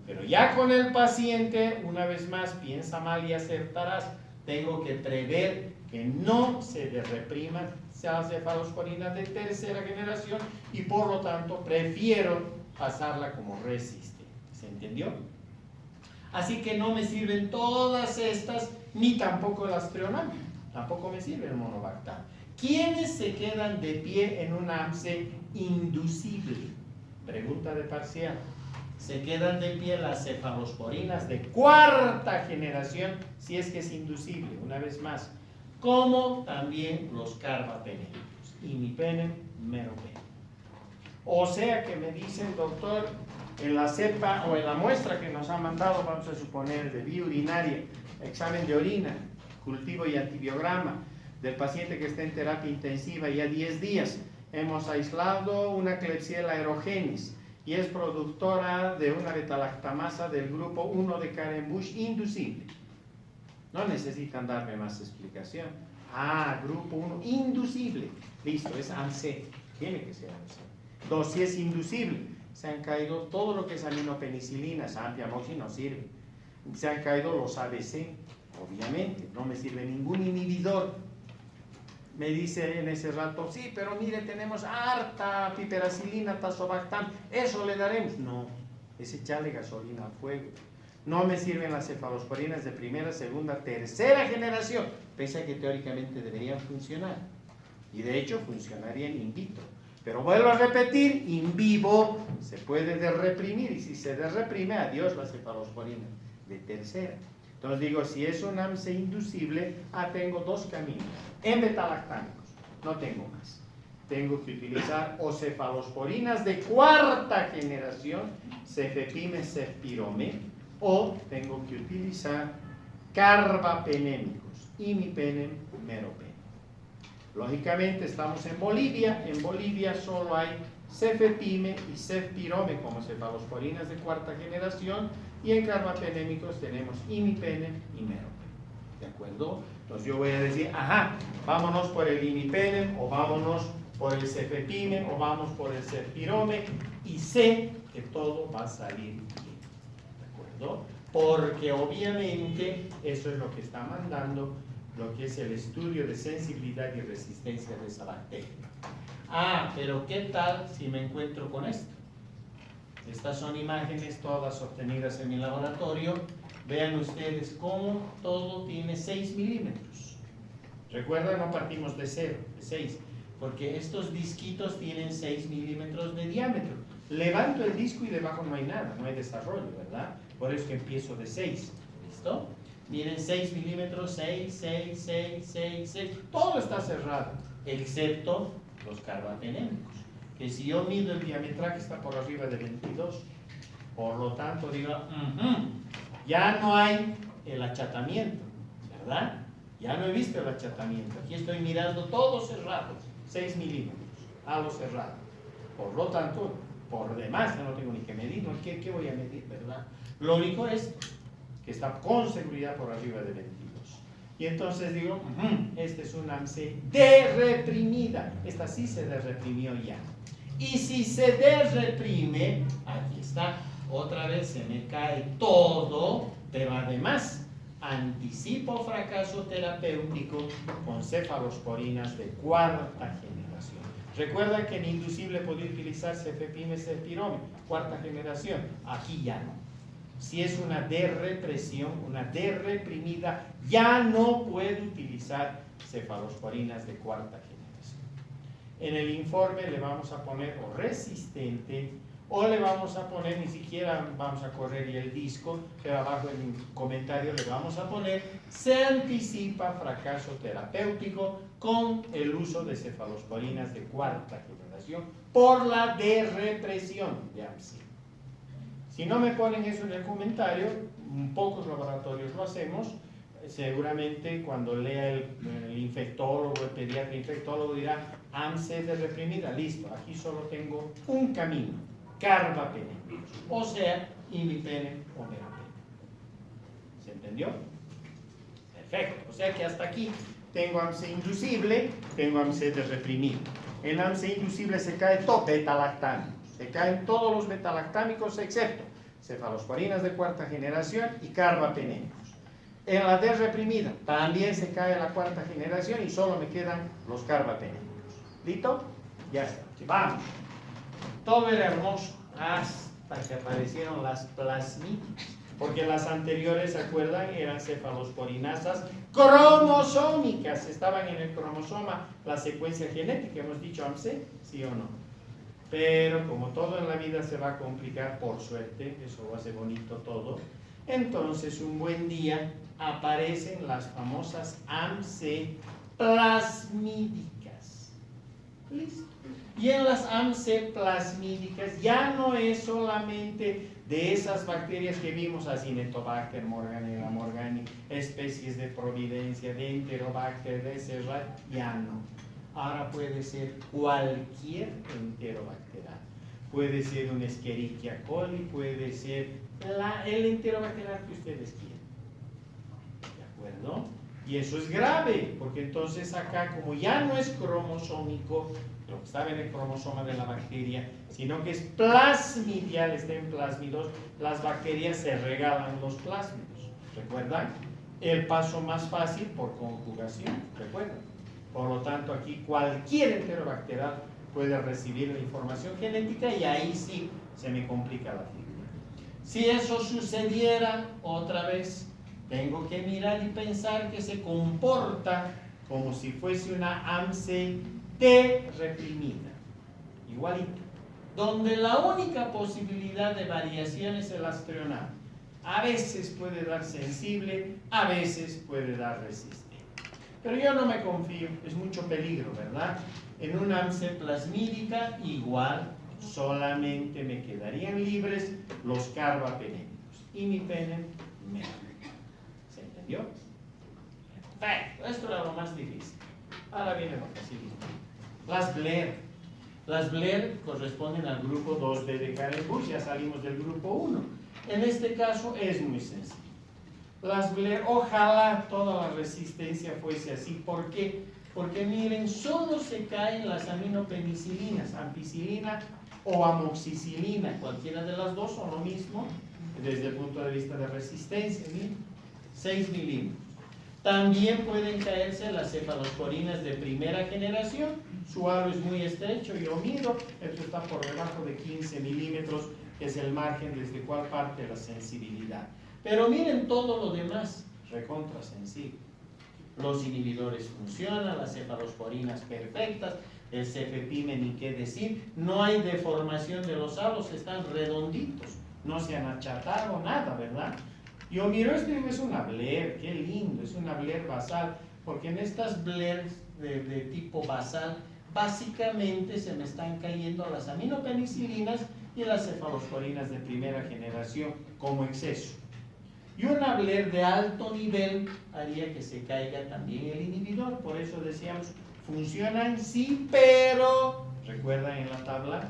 Pero ya con el paciente, una vez más, piensa mal y acertarás. Tengo que prever que no se repriman las cefalosporinas de tercera generación y por lo tanto prefiero pasarla como resistente. ¿Se entendió? Así que no me sirven todas estas, ni tampoco el Aztreonam, tampoco me sirve el Monobactam. ¿Quiénes se quedan de pie en un AMC inducible? Pregunta de parcial. se quedan de pie las cefalosporinas de cuarta generación, si es que es inducible, una vez más, como también los carbapenémicos, imipenem, meropenem. O sea que me dice el doctor, en la cepa o en la muestra que nos ha mandado, vamos a suponer, de vía urinaria, examen de orina, cultivo y antibiograma, del paciente que está en terapia intensiva ya 10 días, hemos aislado una Klebsiella aerogenes y es productora de una betalactamasa del grupo 1 de Karen-Busch inducible. No necesitan darme más explicación. Grupo 1 inducible. Listo, es AMC. Tiene que ser AMC. 2, si es inducible, se han caído todo lo que es aminopenicilina, Sampiamoxi no sirve. Se han caído los ABC, obviamente, no me sirve ningún inhibidor. Me dice en ese rato, sí, pero mire, tenemos harta piperacilina, tazobactam, eso le daremos. No, es echarle gasolina al fuego. No me sirven las cefalosporinas de primera, segunda, tercera generación, pese a que teóricamente deberían funcionar. Y de hecho funcionarían in vitro. Pero vuelvo a repetir, in vivo se puede desreprimir, y si se desreprime, adiós la cefalosporina de tercera. Entonces digo, si es un AMC inducible, tengo dos caminos. En betalactámicos, no tengo más. Tengo que utilizar o cefalosporinas de cuarta generación, cefepime, cefpirome, o tengo que utilizar carbapenémicos, imipenem, meropenem. Lógicamente estamos en Bolivia solo hay cefepime y cefpirome como cefalosporinas de cuarta generación, y en carbapenémicos tenemos imipenem y meropenem. ¿De acuerdo? Entonces yo voy a decir, vámonos por el imipenem, o vámonos por el cefepime, o vamos por el cefpirome, y sé que todo va a salir bien. ¿De acuerdo? Porque obviamente eso es lo que está mandando lo que es el estudio de sensibilidad y resistencia de esa bacteria. Pero ¿qué tal si me encuentro con esto? Estas son imágenes todas obtenidas en mi laboratorio. Vean ustedes cómo todo tiene 6 milímetros. Recuerda, no partimos de 0, de 6, porque estos disquitos tienen 6 milímetros de diámetro. Levanto el disco y debajo no hay nada, no hay desarrollo, ¿verdad? Por eso que empiezo de 6. ¿Listo? Miren, 6 milímetros, 6, 6, 6, 6, 6. Todo está cerrado, excepto los carbapenémicos. Que si yo mido el diametraje está por arriba de 22. Por lo tanto, digo, ya no hay el achatamiento, ¿verdad? Ya no he visto el achatamiento. Aquí estoy mirando todo cerrado, 6 milímetros, a lo cerrado. Por lo tanto, por demás, ya no tengo ni que medir, ¿no? ¿Qué voy a medir, verdad? Lo único es que está con seguridad por arriba de 22. Y entonces digo, este es una AMC derreprimida. Esta sí se derreprimió ya. Y si se desreprime, aquí está, otra vez se me cae todo, pero además anticipo fracaso terapéutico con cefalosporinas de cuarta generación. Recuerda que en inducible podía utilizar cefepime, cefpirome, cuarta generación, aquí ya no. Si es una derrepresión, una derreprimida, ya no puede utilizar cefalosporinas de cuarta generación. En el informe le vamos a poner o resistente, o le vamos a poner, ni siquiera vamos a correr y el disco, pero abajo en el comentario le vamos a poner, se anticipa fracaso terapéutico con el uso de cefalosporinas de cuarta generación por la derrepresión de AMC. Si no me ponen eso en el comentario, pocos laboratorios lo hacemos, seguramente cuando lea el infectólogo, el pediatra infectólogo dirá AMC de reprimida, listo, aquí solo tengo un camino, carbapenem, o sea, imipenem o meropenem. ¿Se entendió? Perfecto, o sea que hasta aquí tengo AMC inducible, tengo AMC de reprimido. En AMC inducible se cae todo, betalactámicos, se caen todos los betalactámicos excepto cefalosporinas de cuarta generación y carbapenémicos. En la desreprimida también se cae la cuarta generación y solo me quedan los carbapenémicos. ¿Listo? Ya está. Vamos. Todo era hermoso hasta que aparecieron las plasmíticas. Porque las anteriores, ¿se acuerdan? Eran cefalosporinasas cromosómicas. Estaban en el cromosoma la secuencia genética. Hemos dicho AMC, ¿sí o no? Pero como todo en la vida se va a complicar, por suerte, eso lo hace bonito todo, entonces un buen día aparecen las famosas AMC plasmídicas. Listo. Y en las AMC plasmídicas ya no es solamente de esas bacterias que vimos, Acinetobacter, Morganella morgani, especies de Providencia, de Enterobacter, de Serrat, ya no. Ahora puede ser cualquier enterobacterial. Puede ser un Escherichia coli, puede ser el enterobacterial que ustedes quieran. ¿De acuerdo? Y eso es grave, porque entonces acá, como ya no es cromosómico, lo que estaba en el cromosoma de la bacteria, sino que es plasmidial, está en plásmidos, las bacterias se regalan los plásmidos. ¿Recuerdan? El paso más fácil por conjugación, ¿recuerdan? Por lo tanto, aquí cualquier enterobacterial puede recibir la información genética y ahí sí se me complica la figura. Si eso sucediera, otra vez, tengo que mirar y pensar que se comporta como si fuese una AMC T reprimida, igualito, donde la única posibilidad de variación es el astrional. A veces puede dar sensible, a veces puede dar resistente. Pero yo no me confío, es mucho peligro, ¿verdad? En una AMC plasmídica igual, solamente me quedarían libres los carbapenémicos. Y mi pene menos. ¿Se entendió? Perfecto, esto era lo más difícil. Ahora viene lo facilito. Las Blair. Las Blair corresponden al grupo 2B de Karen-Busch, ya salimos del grupo 1. En este caso es muy sencillo. Las Blair, ojalá toda la resistencia fuese así. ¿Por qué? Porque miren, solo se caen las aminopenicilinas, ampicilina o amoxicilina, cualquiera de las dos son lo mismo desde el punto de vista de resistencia. Miren, 6 milímetros. También pueden caerse las cefalosporinas de primera generación, su halo es muy estrecho y mido, esto está por debajo de 15 milímetros, que es el margen desde cual parte la sensibilidad. Pero miren todo lo demás, recontra sensible. Los inhibidores funcionan, las cefalosporinas perfectas, el cefepime ni qué decir, no hay deformación de los halos, están redonditos, no se han achatado nada, ¿verdad? Yo miro esto y digo, es una Blair, qué lindo, es una Blair basal, porque en estas Blairs de tipo basal, básicamente se me están cayendo las aminopenicilinas y las cefalosporinas de primera generación como exceso. Y una Blair de alto nivel haría que se caiga también el inhibidor, por eso decíamos, funcionan sí, pero, ¿recuerdan en la tabla?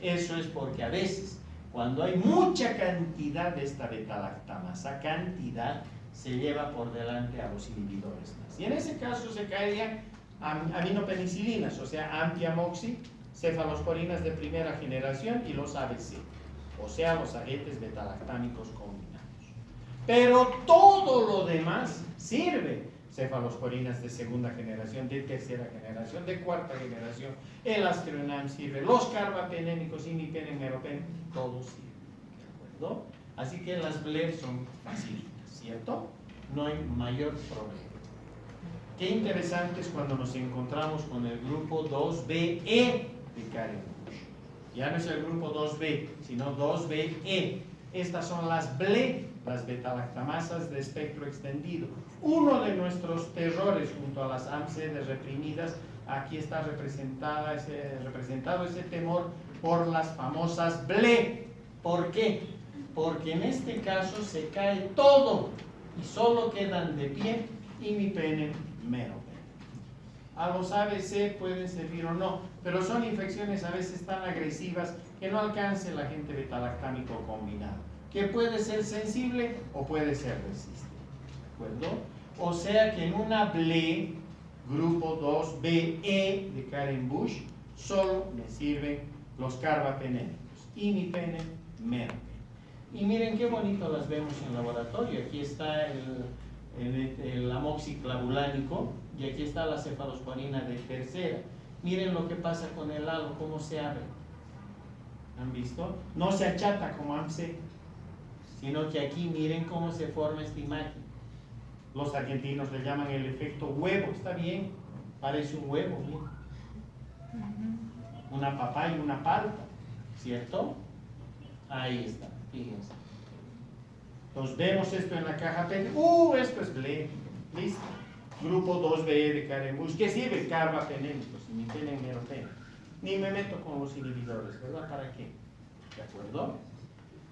Eso es porque a veces, cuando hay mucha cantidad de esta beta-lactamasa, cantidad se lleva por delante a los inhibidores más. Y en ese caso se caerían aminopenicilinas, o sea, antiamoxi, cefalosporinas de primera generación y los ABC, o sea, los agentes beta-lactámicos combinados. Pero todo lo demás sirve. Cefalosporinas de segunda generación, de tercera generación, de cuarta generación, el astrionam sirve, los carbapenémicos, imipenem, meropenem, todo sirve. ¿De acuerdo? Así que las Blair son facilitas, ¿cierto? No hay mayor problema. Qué interesante es cuando nos encontramos con el grupo 2BE de Karen-Busch. Ya no es el grupo 2B, sino 2BE. Estas son las BLE, las beta-lactamasas de espectro extendido. Uno de nuestros terrores junto a las AMC reprimidas, aquí está representado ese temor por las famosas BLE. ¿Por qué? Porque en este caso se cae todo y solo quedan de pie imipenem, meropenem. A los ABC pueden servir o no, pero son infecciones a veces tan agresivas que no alcance el agente beta-lactámico combinado, que puede ser sensible o puede ser resistente. ¿De acuerdo? O sea que en una BLE, grupo 2BE de Karen-Busch, solo me sirven los carbapenémicos, imipenem, meropenem. Y miren qué bonito las vemos en laboratorio. Aquí está el amoxiclavulánico y aquí está la cefalosporina de tercera. Miren lo que pasa con el halo, cómo se abre. ¿Han visto? No se achata como AMC, sino que aquí miren cómo se forma esta imagen. Los argentinos le llaman el efecto huevo, está bien, parece un huevo, ¿sí? una papaya y una palta, ¿cierto? Ahí está, fíjense. Entonces vemos esto en la caja PEN. Esto es BLE, listo. Grupo 2B de Caremus, que sirve carbapenémicos, ni penen meropen. Ni me meto con los inhibidores, ¿verdad? ¿Para qué? ¿De acuerdo?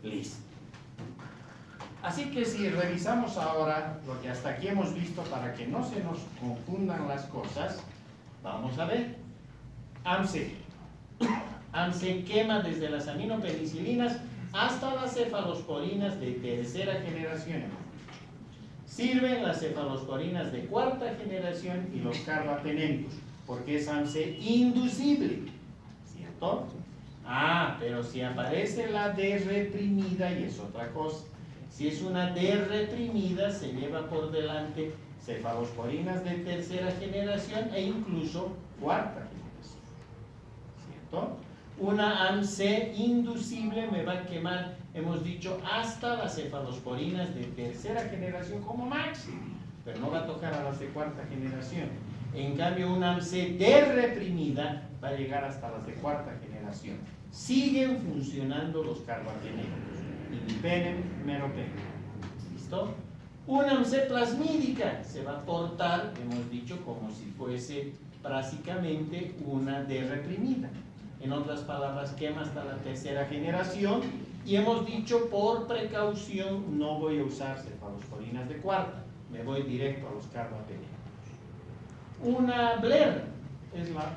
Listo. Así que si revisamos ahora lo que hasta aquí hemos visto para que no se nos confundan las cosas, vamos a ver. AMSE. AMSE quema desde las aminopenicilinas hasta las cefalosporinas de tercera generación. Sirven las cefalosporinas de cuarta generación y los carbapenémicos, porque es AMSE inducible, ¿cierto? Pero si aparece la D reprimida y es otra cosa. Si es una D reprimida, se lleva por delante cefalosporinas de tercera generación e incluso cuarta generación, ¿cierto? Una AMSE inducible me va a quemar, hemos dicho, hasta las cefalosporinas de tercera generación como máximo, pero no va a tocar a las de cuarta generación. En cambio, una AMSE D reprimida va a llegar hasta las de cuarta generación. Siguen funcionando los carbapenémicos, imipenem, meropenem. ¿Listo? Una AMSE plasmídica se va a portar, hemos dicho, como si fuese básicamente una D reprimida. En otras palabras, quema hasta la tercera generación y hemos dicho, por precaución, no voy a usar cefalosporinas de cuarta, me voy directo a los carbapenémicos. Una BLER es la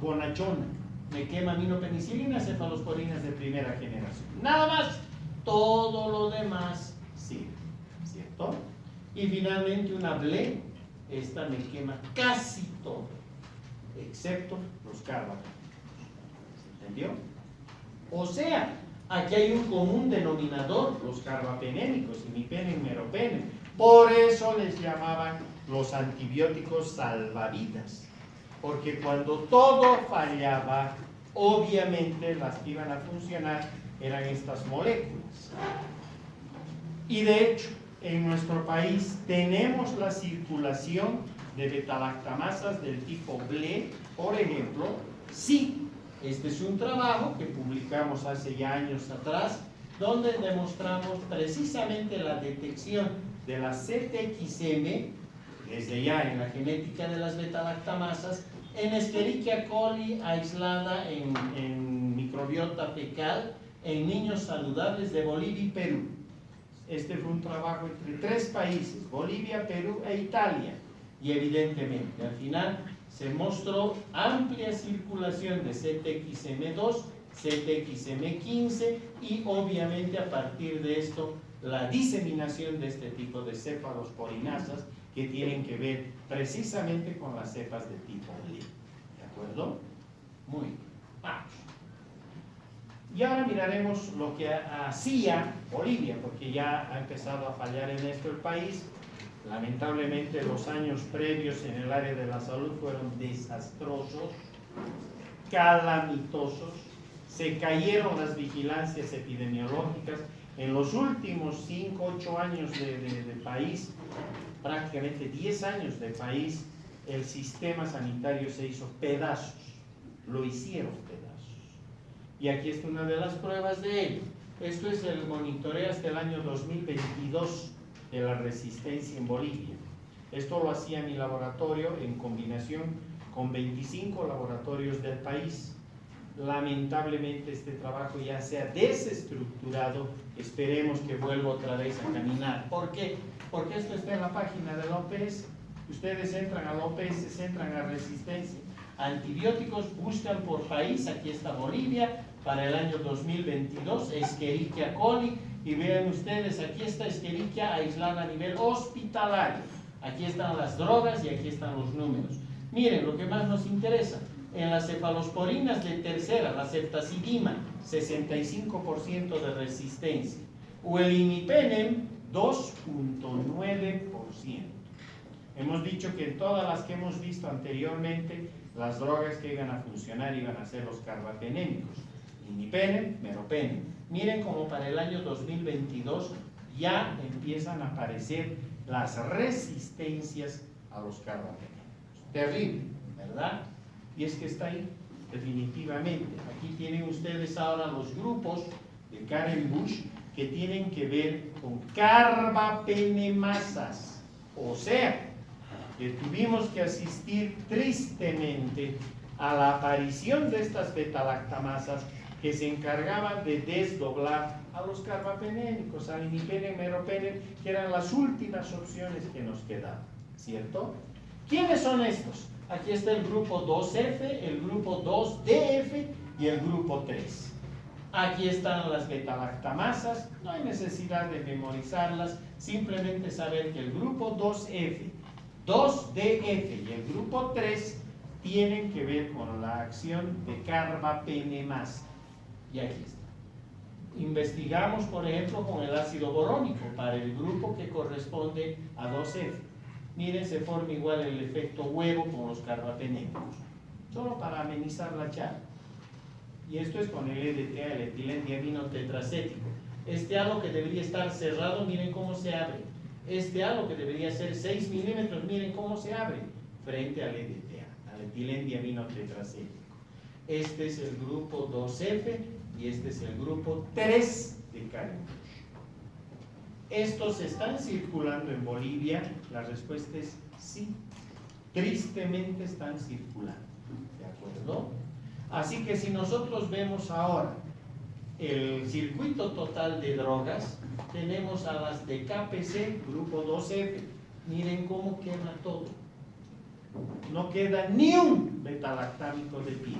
bonachona, me quema aminopenicilina, cefalosporinas de primera generación. Nada más, todo lo demás sirve, ¿cierto? Y finalmente una BLE, esta me quema casi todo, excepto los carbapenémicos. ¿Se entendió? O sea, aquí hay un común denominador, los carbapenémicos, imipenem, meropenem. Por eso les llamaban los antibióticos salvavidas, porque cuando todo fallaba, obviamente las que iban a funcionar eran estas moléculas. Y de hecho, en nuestro país tenemos la circulación de betalactamasas del tipo BLE, por ejemplo. Sí, este es un trabajo que publicamos hace ya años atrás, donde demostramos precisamente la detección de la CTXM, desde ya en la genética de las betalactamasas, en Escherichia coli aislada en microbiota fecal, en niños saludables de Bolivia y Perú. Este fue un trabajo entre 3 países, Bolivia, Perú e Italia, y evidentemente al final se mostró amplia circulación de CTXM2, CTXM15 y obviamente a partir de esto la diseminación de este tipo de cefalosporinasas que tienen que ver precisamente con las cepas de tipo BLE. ¿De acuerdo? Muy bien. Vamos. Y ahora miraremos lo que hacía Bolivia, porque ya ha empezado a fallar en esto el país. Lamentablemente los años previos en el área de la salud fueron desastrosos, calamitosos, se cayeron las vigilancias epidemiológicas. En los últimos 5, 8 años de país, prácticamente 10 años de país, el sistema sanitario se hizo pedazos, lo hicieron pedazos. Y aquí está una de las pruebas de ello. Esto es el monitoreo hasta el año 2022 de la resistencia en Bolivia. Esto lo hacía mi laboratorio en combinación con 25 laboratorios del país. Lamentablemente este trabajo ya se ha desestructurado, esperemos que vuelva otra vez a caminar. ¿Por qué? Porque esto está en la página de la OPS. Ustedes entran a la OPS, entran a resistencia. Antibióticos, buscan por país, aquí está Bolivia, para el año 2022, Escherichia coli, y vean ustedes, aquí está Escherichia aislada a nivel hospitalario. Aquí están las drogas y aquí están los números. Miren, lo que más nos interesa, en las cefalosporinas de tercera, la ceftazidima, 65% de resistencia, o el imipenem, 2.9%. Hemos dicho que en todas las que hemos visto anteriormente, las drogas que iban a funcionar iban a ser los carbapenémicos, imipenem, meropenem. Miren como para el año 2022 ya empiezan a aparecer las resistencias a los carbapenémicos. Terrible, ¿verdad? Y es que está ahí. definitivamente. Aquí tienen ustedes ahora los grupos de Karen Bush que tienen que ver con carbapenemasas. O sea, que tuvimos que asistir tristemente a la aparición de estas beta-lactamasas que se encargaban de desdoblar a los carbapenémicos, al imipenem, meropenem, que eran las últimas opciones que nos quedaban, ¿cierto? ¿Quiénes son estos? Aquí está el grupo 2F, el grupo 2DF y el grupo 3. Aquí están las beta-lactamasas, no hay necesidad de memorizarlas, simplemente saber que el grupo 2F, 2DF y el grupo 3 tienen que ver con la acción de carbapenemasa. Y aquí está. Investigamos, por ejemplo, con el ácido borónico para el grupo que corresponde a 2F. Miren, se forma igual el efecto huevo con los carbapenémicos. Solo para amenizar la charla. Y esto es con el EDTA, el etilendiamino tetracético. Este halo que debería estar cerrado, miren cómo se abre. Este halo que debería ser 6 milímetros, miren cómo se abre frente al EDTA, al etilendiamino tetracético. Este es el grupo 2F y este es el grupo 3 de Karen Bush. ¿Estos están circulando en Bolivia? La respuesta es sí. Tristemente están circulando. ¿De acuerdo? Así que si nosotros vemos ahora el circuito total de drogas, tenemos a las de KPC, grupo 2F. Miren cómo quema todo. No queda ni un beta-lactámico de pie.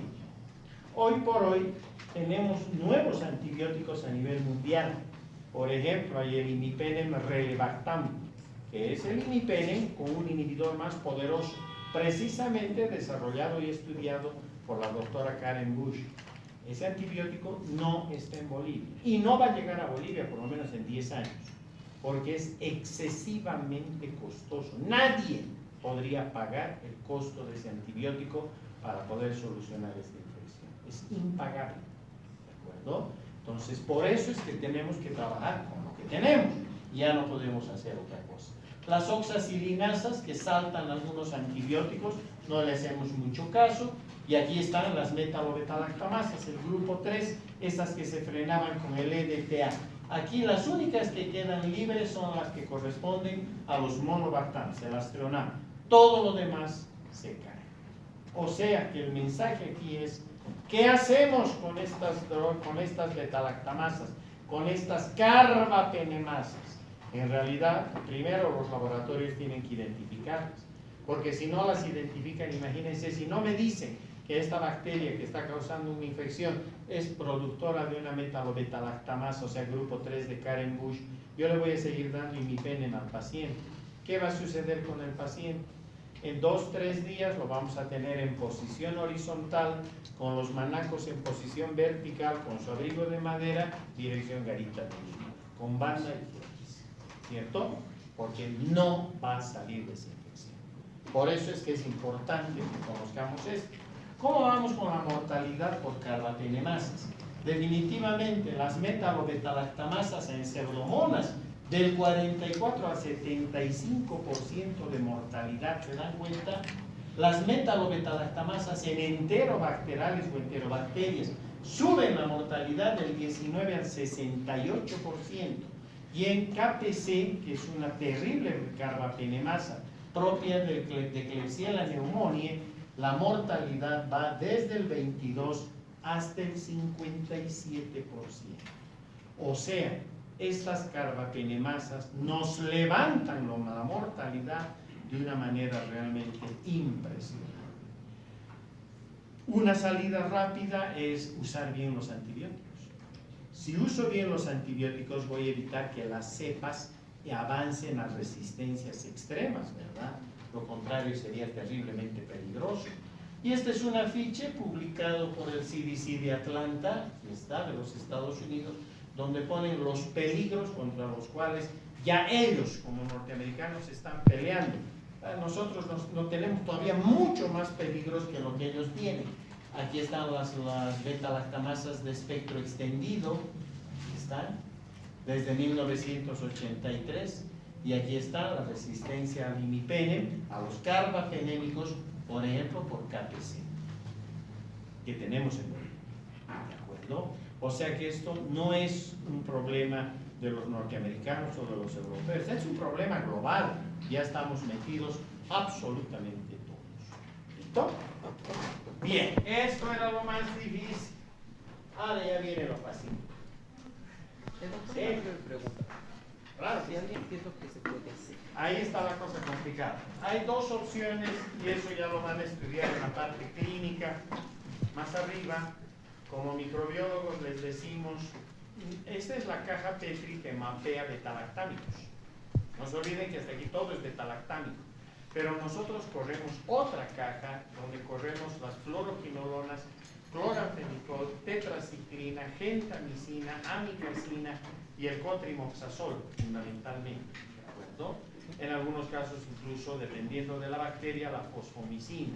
Hoy por hoy tenemos nuevos antibióticos a nivel mundial. Por ejemplo, hay el imipenem relebactam, que es el imipenem con un inhibidor más poderoso, precisamente desarrollado y estudiado por la doctora Karen Bush. Ese antibiótico no está en Bolivia y no va a llegar a Bolivia por lo menos en 10 años, porque es excesivamente costoso. Nadie podría pagar el costo de ese antibiótico para poder solucionar esta infección. Es impagable, ¿de acuerdo? Entonces, por eso es que tenemos que trabajar con lo que tenemos. Ya no podemos hacer otra cosa. Las oxacilinasas, que saltan algunos antibióticos, no le hacemos mucho caso. Y aquí están las metalo-beta-lactamasas, el grupo 3, esas que se frenaban con el EDTA. Aquí las únicas que quedan libres son las que corresponden a los monobactams, el astronam. Todo lo demás se cae. O sea que el mensaje aquí es, ¿qué hacemos con estas beta-lactamasas, con estas carbapenemasas? En realidad, primero los laboratorios tienen que identificarlas, porque si no las identifican, imagínense, si no me dicen que esta bacteria que está causando una infección es productora de una metalo-beta-lactamasa, o sea, grupo 3 de Karen Bush, yo le voy a seguir dando imipenem al paciente. ¿Qué va a suceder con el paciente? En 2-3 días lo vamos a tener en posición horizontal, con los manacos en posición vertical, con su abrigo de madera, dirección Garita de Lima, con banda y fuertes, ¿cierto? Porque no va a salir de esa infección. Por eso es que es importante que conozcamos esto. ¿Cómo vamos con la mortalidad por carbapenemasas? Definitivamente las metalo-beta-lactamasas en pseudomonas del 44 al 75% de mortalidad, ¿se dan cuenta? Las metalo-beta-lactamasas en enterobacteriales o enterobacterias suben la mortalidad del 19 al 68%. Y en KPC, que es una terrible carbapenemasa propia de Klebsiella pneumoniae, la mortalidad va desde el 22 hasta el 57%. O sea, estas carbapenemasas nos levantan la mortalidad de una manera realmente impresionante. Una salida rápida es usar bien los antibióticos. Si uso bien los antibióticos, voy a evitar que las cepas avancen a resistencias extremas, ¿verdad? Lo contrario sería terriblemente peligroso. Y este es un afiche publicado por el CDC de Atlanta, que está de los Estados Unidos, donde ponen los peligros contra los cuales ya ellos, como norteamericanos, están peleando. Nosotros no tenemos todavía mucho más peligros que lo que ellos tienen. Aquí están las beta-lactamasas de espectro extendido, aquí están, desde 1983, y aquí está la resistencia al imipenem, a los carbapenémicos, por ejemplo, por KPC. que tenemos en Bolivia. ¿De acuerdo? O sea que esto no es un problema de los norteamericanos o de los europeos, es un problema global. Ya estamos metidos absolutamente todos. ¿Listo? Bien, esto era lo más difícil. Ahora ya viene lo fácil. Sí. Pregunta. Claro. Si alguien entiende que se puede hacer. Ahí está la cosa complicada. Hay dos opciones y eso ya lo van a estudiar en la parte clínica. Más arriba, como microbiólogos les decimos, esta es la caja Petri que mapea betalactámicos. No se olviden que hasta aquí todo es betalactámico. Pero nosotros corremos otra caja donde corremos las fluoroquinolonas, cloranfenicol, tetraciclina, gentamicina, amikacina y el cotrimoxazol, fundamentalmente. ¿De acuerdo? En algunos casos incluso, dependiendo de la bacteria, la fosfomicina.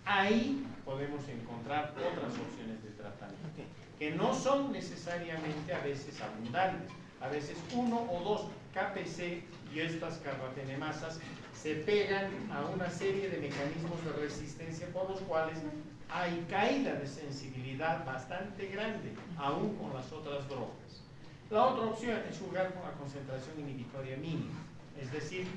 Ahí podemos encontrar otras opciones de tratamiento, que no son necesariamente a veces abundantes. A veces 1 o 2 KPC y estas carbapenemasas se pegan a una serie de mecanismos de resistencia por los cuales hay caída de sensibilidad bastante grande, aún con las otras drogas. La otra opción es jugar con la concentración inhibitoria mínima, es decir,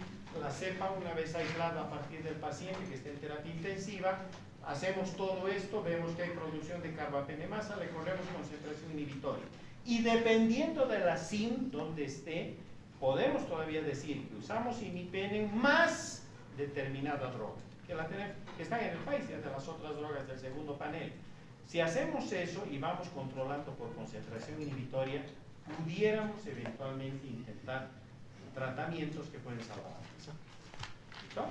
la cepa una vez aislada a partir del paciente que esté en terapia intensiva, hacemos todo esto, vemos que hay producción de carbapenemasa, le corremos concentración inhibitoria. Y dependiendo de la SIM donde esté, podemos todavía decir que usamos imipenem más determinada droga, que están en el país, de las otras drogas del segundo panel. Si hacemos eso y vamos controlando por concentración inhibitoria, pudiéramos eventualmente intentar tratamientos que pueden salvar. ¿Listo?